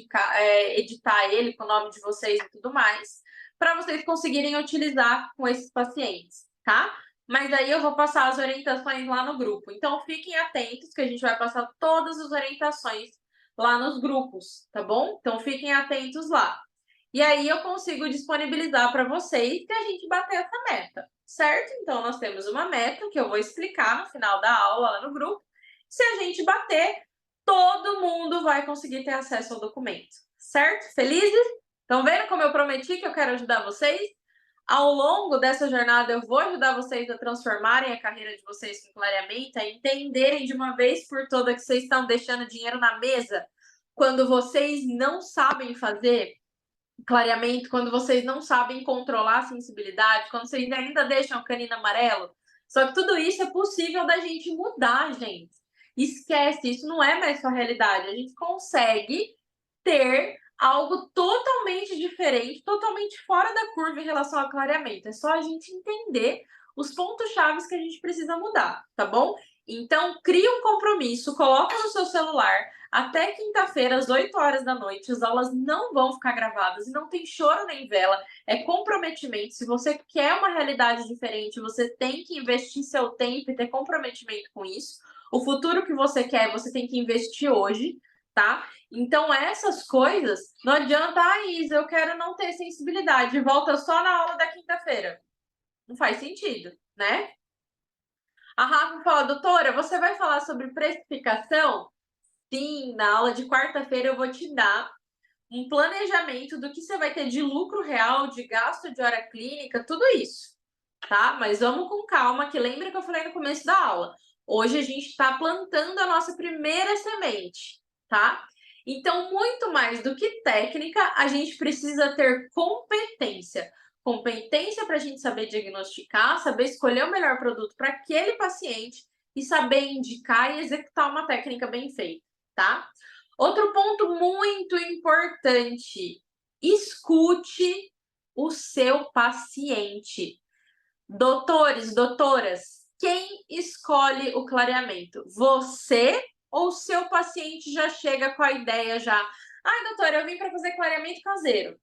editar ele com o nome de vocês e tudo mais, para vocês conseguirem utilizar com esses pacientes, tá? Mas aí eu vou passar as orientações lá no grupo. Então fiquem atentos que a gente vai passar todas as orientações lá nos grupos, tá bom? Então fiquem atentos lá. E aí eu consigo disponibilizar para vocês que a gente bater essa meta, certo? Então nós temos uma meta que eu vou explicar no final da aula lá no grupo. Se a gente bater, todo mundo vai conseguir ter acesso ao documento, certo? Felizes? Estão vendo como eu prometi que eu quero ajudar vocês? Ao longo dessa jornada, eu vou ajudar vocês a transformarem a carreira de vocês com clareamento, a entenderem de uma vez por toda que vocês estão deixando dinheiro na mesa quando vocês não sabem fazer clareamento, quando vocês não sabem controlar a sensibilidade, quando vocês ainda deixam o canino amarelo. Só que tudo isso é possível da gente mudar, gente. Esquece, isso não é mais sua realidade. A gente consegue ter algo totalmente diferente, totalmente fora da curva em relação ao clareamento. É só a gente entender os pontos-chave que a gente precisa mudar, tá bom? Então, cria um compromisso, coloca no seu celular, até quinta-feira, às 8 horas da noite, as aulas não vão ficar gravadas e não tem choro nem vela, é comprometimento. Se você quer uma realidade diferente, você tem que investir seu tempo e ter comprometimento com isso. O futuro que você quer, você tem que investir hoje, tá? Então, essas coisas, não adianta, Isa, eu quero não ter sensibilidade, volta só na aula da quinta-feira. Não faz sentido, né? A Rafa fala, doutora, você vai falar sobre precificação? Sim, na aula de quarta-feira eu vou te dar um planejamento do que você vai ter de lucro real, de gasto de hora clínica, tudo isso, tá? Mas vamos com calma, que lembra que eu falei no começo da aula. Hoje a gente está plantando a nossa primeira semente, tá? Então, muito mais do que técnica, a gente precisa ter competência. Competência para a gente saber diagnosticar, saber escolher o melhor produto para aquele paciente e saber indicar e executar uma técnica bem feita, tá? Outro ponto muito importante: escute o seu paciente. Doutores, doutoras, quem escolhe o clareamento? Você ou seu paciente já chega com a ideia já? Ai, doutora, eu vim para fazer clareamento caseiro.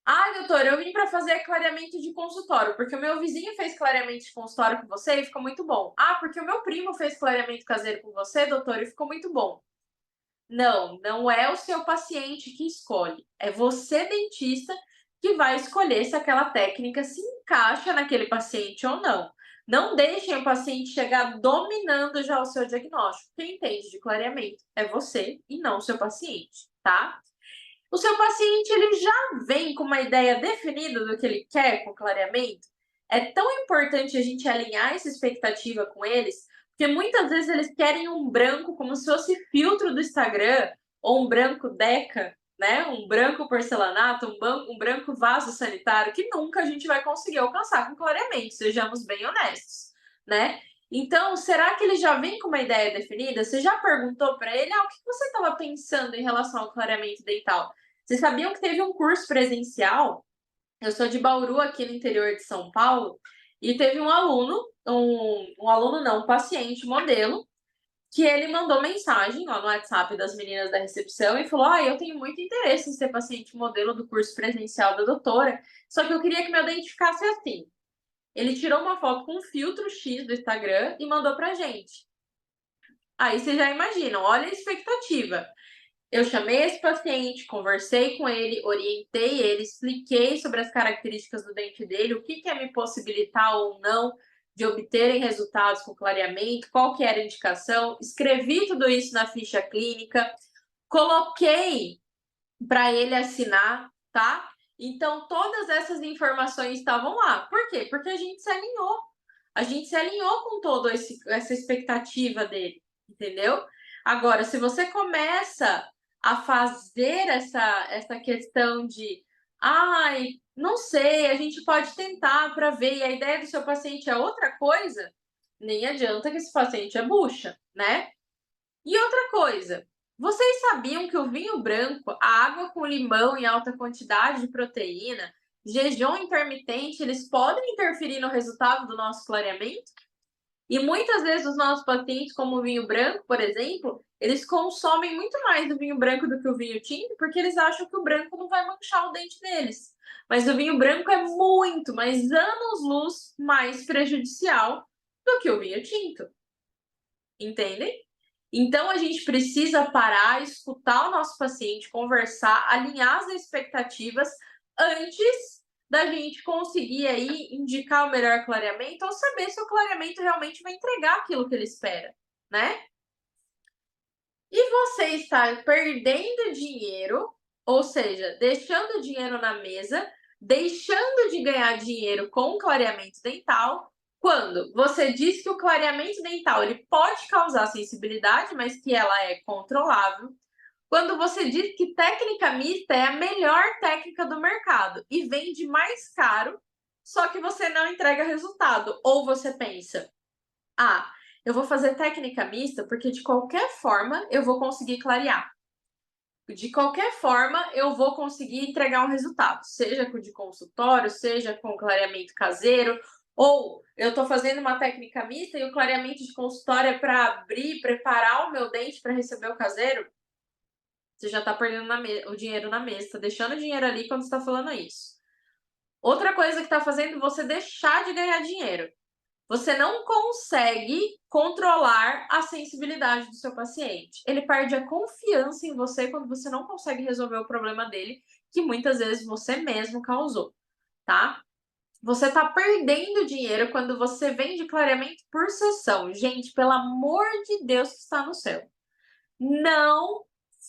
Ai, doutora, eu vim para fazer clareamento de consultório, porque o meu vizinho fez clareamento de consultório com você e ficou muito bom. Ah, porque o meu primo fez clareamento caseiro com você, doutora, e ficou muito bom. Não, não é o seu paciente que escolhe, é você, dentista, que vai escolher se aquela técnica se encaixa naquele paciente ou não. Não deixem o paciente chegar dominando já o seu diagnóstico. Quem entende de clareamento é você e não o seu paciente, tá? O seu paciente ele já vem com uma ideia definida do que ele quer com clareamento. É tão importante a gente alinhar essa expectativa com eles, porque muitas vezes eles querem um branco como se fosse filtro do Instagram, ou um branco Deca, né? Um branco porcelanato, um branco vaso sanitário, que nunca a gente vai conseguir alcançar com clareamento, sejamos bem honestos, né? Então, será que ele já vem com uma ideia definida? Você já perguntou para ele, o que você estava pensando em relação ao clareamento dental? Vocês sabiam que teve um curso presencial? Eu sou de Bauru, aqui no interior de São Paulo, e teve um aluno, um aluno não, um paciente modelo, que ele mandou mensagem lá no WhatsApp das meninas da recepção e falou: eu tenho muito interesse em ser paciente modelo do curso presencial da doutora, só que eu queria que meu dente ficasse assim. Ele tirou uma foto com um filtro X do Instagram e mandou pra gente. Aí vocês já imaginam, olha a expectativa. Eu chamei esse paciente, conversei com ele, orientei ele, expliquei sobre as características do dente dele, o que é me possibilitar ou não de obterem resultados com clareamento, qual que era a indicação, escrevi tudo isso na ficha clínica, coloquei para ele assinar, tá? Então, todas essas informações estavam lá. Por quê? Porque a gente se alinhou. A gente se alinhou com toda essa expectativa dele, entendeu? Agora, se você começa a fazer essa questão de, não sei, a gente pode tentar para ver, e a ideia do seu paciente é outra coisa, nem adianta que esse paciente é bucha, né? E outra coisa, vocês sabiam que o vinho branco, a água com limão em alta quantidade de proteína, jejum intermitente, eles podem interferir no resultado do nosso clareamento? E muitas vezes os nossos pacientes, como o vinho branco, por exemplo, eles consomem muito mais o vinho branco do que o vinho tinto, porque eles acham que o branco não vai manchar o dente deles. Mas o vinho branco é muito, mas anos-luz mais prejudicial do que o vinho tinto. Entendem? Então a gente precisa parar, escutar o nosso paciente, conversar, alinhar as expectativas antes da gente conseguir aí indicar o melhor clareamento ou saber se o clareamento realmente vai entregar aquilo que ele espera, né? E você está perdendo dinheiro, ou seja, deixando dinheiro na mesa, deixando de ganhar dinheiro com clareamento dental, quando você diz que o clareamento dental ele pode causar sensibilidade, mas que ela é controlável. Quando você diz que técnica mista é a melhor técnica do mercado e vende mais caro, só que você não entrega resultado. Ou você pensa, eu vou fazer técnica mista porque de qualquer forma eu vou conseguir clarear. De qualquer forma, eu vou conseguir entregar um resultado, seja de consultório, seja com clareamento caseiro, ou eu estou fazendo uma técnica mista e o clareamento de consultório é para abrir, preparar o meu dente para receber o caseiro. Você já está perdendo o dinheiro na mesa, está deixando o dinheiro ali quando está falando isso. Outra coisa que está fazendo você deixar de ganhar dinheiro. Você não consegue controlar a sensibilidade do seu paciente. Ele perde a confiança em você quando você não consegue resolver o problema dele, que muitas vezes você mesmo causou, tá? Você está perdendo dinheiro quando você vende clareamento por sessão. Gente, pelo amor de Deus que está no céu. Não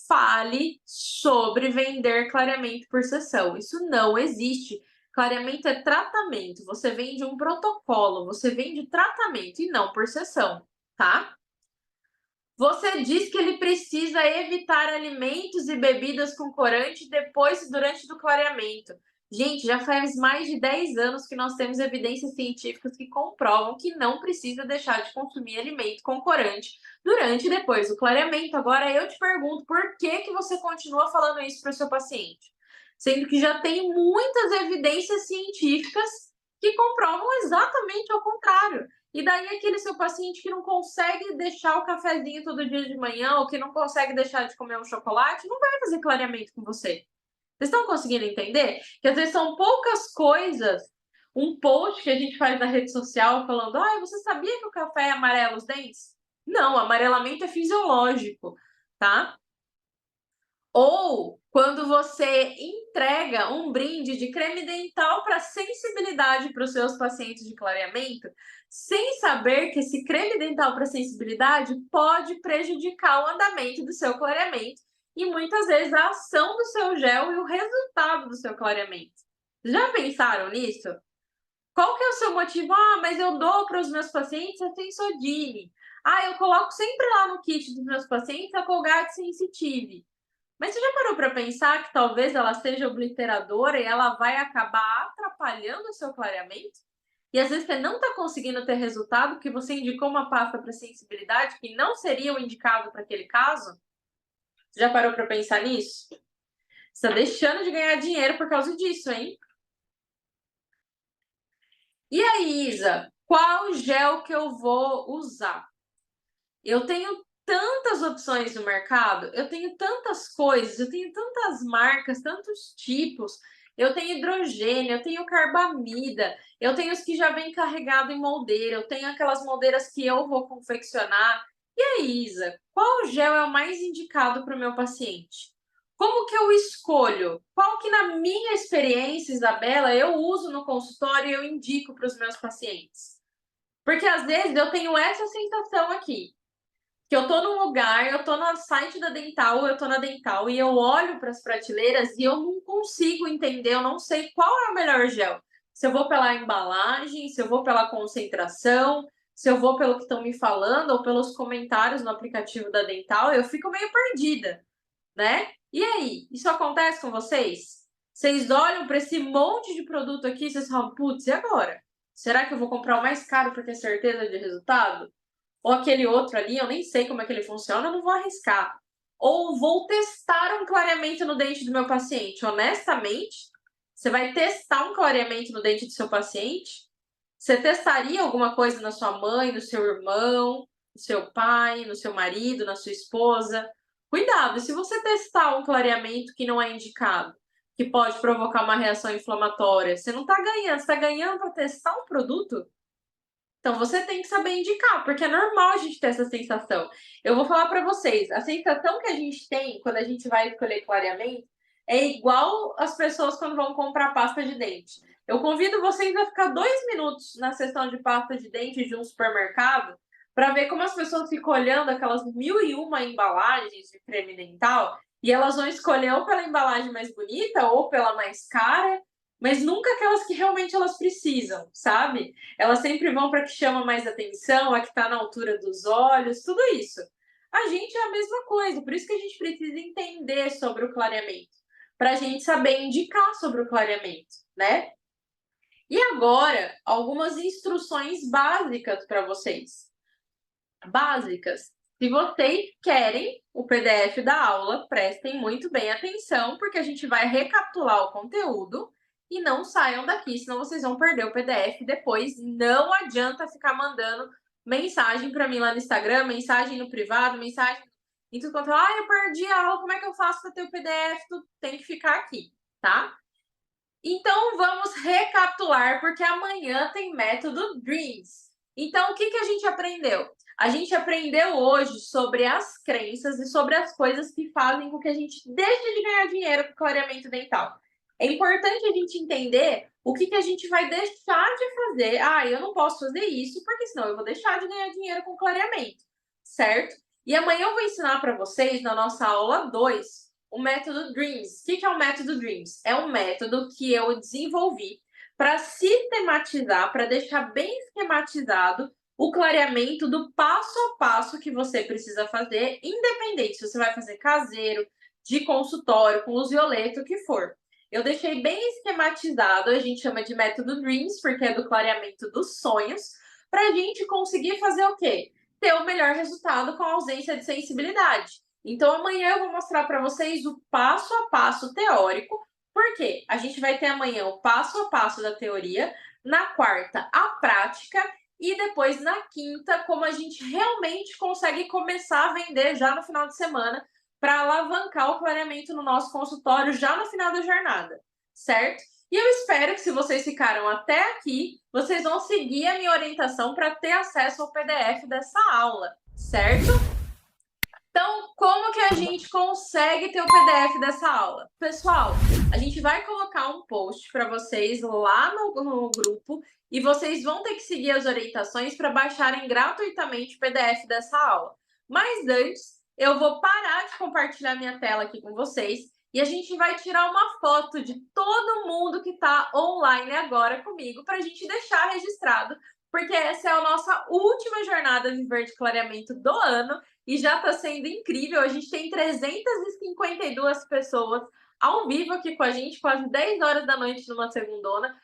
fale sobre vender clareamento por sessão. Isso não existe. Clareamento é tratamento. Você vende um protocolo, você vende tratamento e não por sessão, tá? Você diz que ele precisa evitar alimentos e bebidas com corante depois e durante do clareamento. Gente, já faz mais de 10 anos que nós temos evidências científicas que comprovam que não precisa deixar de consumir alimento com corante durante e depois do clareamento. Agora eu te pergunto, por que você continua falando isso para o seu paciente? Sendo que já tem muitas evidências científicas que comprovam exatamente ao contrário. E daí aquele seu paciente que não consegue deixar o cafezinho todo dia de manhã ou que não consegue deixar de comer um chocolate, não vai fazer clareamento com você. Vocês estão conseguindo entender? Que às vezes são poucas coisas, um post que a gente faz na rede social falando, você sabia que o café é amarela os dentes? Não, amarelamento é fisiológico, tá? Ou quando você entrega um brinde de creme dental para sensibilidade para os seus pacientes de clareamento, sem saber que esse creme dental para sensibilidade pode prejudicar o andamento do seu clareamento e muitas vezes a ação do seu gel e o resultado do seu clareamento. Já pensaram nisso? Qual que é o seu motivo? Ah, mas eu dou para os meus pacientes a Sensodyne. Ah, eu coloco sempre lá no kit dos meus pacientes a Colgate Sensitive. Mas você já parou para pensar que talvez ela seja obliteradora e ela vai acabar atrapalhando o seu clareamento? E às vezes você não está conseguindo ter resultado porque você indicou uma pasta para sensibilidade que não seria o indicado para aquele caso? Você já parou para pensar nisso? Você está deixando de ganhar dinheiro por causa disso, hein? E aí, Isa, qual gel que eu vou usar? Eu tenho tantas opções no mercado, eu tenho tantas coisas, eu tenho tantas marcas, tantos tipos. Eu tenho hidrogênio, eu tenho carbamida, eu tenho os que já vêm carregado em moldeira, eu tenho aquelas moldeiras que eu vou confeccionar. E aí, Isa, qual gel é o mais indicado para o meu paciente? Como que eu escolho? Qual que, na minha experiência, Isabela, eu uso no consultório e eu indico para os meus pacientes? Porque às vezes eu tenho essa sensação aqui que eu tô num lugar, eu tô no site da Dental, eu tô na Dental e eu olho para as prateleiras e eu não consigo entender, eu não sei qual é o melhor gel. Se eu vou pela embalagem, se eu vou pela concentração, se eu vou pelo que estão me falando ou pelos comentários no aplicativo da Dental, eu fico meio perdida, né? E aí, isso acontece com vocês? Vocês olham para esse monte de produto aqui e vocês falam, putz, e agora? Será que eu vou comprar o mais caro para ter certeza de resultado? Ou aquele outro ali, eu nem sei como é que ele funciona, eu não vou arriscar. Ou vou testar um clareamento no dente do meu paciente. Honestamente, você vai testar um clareamento no dente do seu paciente? Você testaria alguma coisa na sua mãe, no seu irmão, no seu pai, no seu marido, na sua esposa? Cuidado, se você testar um clareamento que não é indicado, que pode provocar uma reação inflamatória, você não está ganhando, você está ganhando para testar um produto? Então você tem que saber indicar, porque é normal a gente ter essa sensação. Eu vou falar para vocês, a sensação que a gente tem quando a gente vai escolher clareamento é igual as pessoas quando vão comprar pasta de dente. Eu convido vocês a ficar 2 minutos na seção de pasta de dente de um supermercado para ver como as pessoas ficam olhando aquelas 1001 embalagens de creme dental e elas vão escolher ou pela embalagem mais bonita ou pela mais cara, mas nunca aquelas que realmente elas precisam, sabe? Elas sempre vão para a que chama mais atenção, a que está na altura dos olhos, tudo isso. A gente é a mesma coisa, por isso que a gente precisa entender sobre o clareamento, para a gente saber indicar sobre o clareamento, né? E agora, algumas instruções básicas para vocês. Básicas. Se vocês querem o PDF da aula, prestem muito bem atenção, porque a gente vai recapitular o conteúdo e não saiam daqui, senão vocês vão perder o PDF depois. Não adianta ficar mandando mensagem para mim lá no Instagram, mensagem no privado, mensagem em tudo quanto. Ah, eu perdi a aula, como é que eu faço para ter o PDF? Tu tem que ficar aqui, tá? Então vamos recapitular, porque amanhã tem método DREAMS. Então, o que a gente aprendeu? A gente aprendeu hoje sobre as crenças e sobre as coisas que fazem com que a gente deixe de ganhar dinheiro com clareamento dental. É importante a gente entender o que a gente vai deixar de fazer. Ah, eu não posso fazer isso, porque senão eu vou deixar de ganhar dinheiro com clareamento, certo? E amanhã eu vou ensinar para vocês, na nossa aula 2, o método DREAMS. O que é o método DREAMS? É um método que eu desenvolvi para sistematizar, para deixar bem esquematizado o clareamento do passo a passo que você precisa fazer, independente se você vai fazer caseiro, de consultório, com luz violeta, o que for. Eu deixei bem esquematizado, a gente chama de método DREAMS, porque é do clareamento dos sonhos, para a gente conseguir fazer o quê? Ter o melhor resultado com a ausência de sensibilidade. Então, amanhã eu vou mostrar para vocês o passo a passo teórico, porque a gente vai ter amanhã o passo a passo da teoria, na quarta a prática e depois na quinta como a gente realmente consegue começar a vender já no final de semana para alavancar o clareamento no nosso consultório já no final da jornada, certo? E eu espero que se vocês ficaram até aqui, vocês vão seguir a minha orientação para ter acesso ao PDF dessa aula, certo? Então, como que a gente consegue ter o PDF dessa aula? Pessoal, a gente vai colocar um post para vocês lá no grupo e vocês vão ter que seguir as orientações para baixarem gratuitamente o PDF dessa aula. Mas antes, eu vou parar de compartilhar minha tela aqui com vocês e a gente vai tirar uma foto de todo mundo que está online agora comigo para a gente deixar registrado, porque essa é a nossa última jornada Viver de Clareamento do ano e já está sendo incrível. A gente tem 352 pessoas ao vivo aqui com a gente, quase 10 horas da noite numa segundona,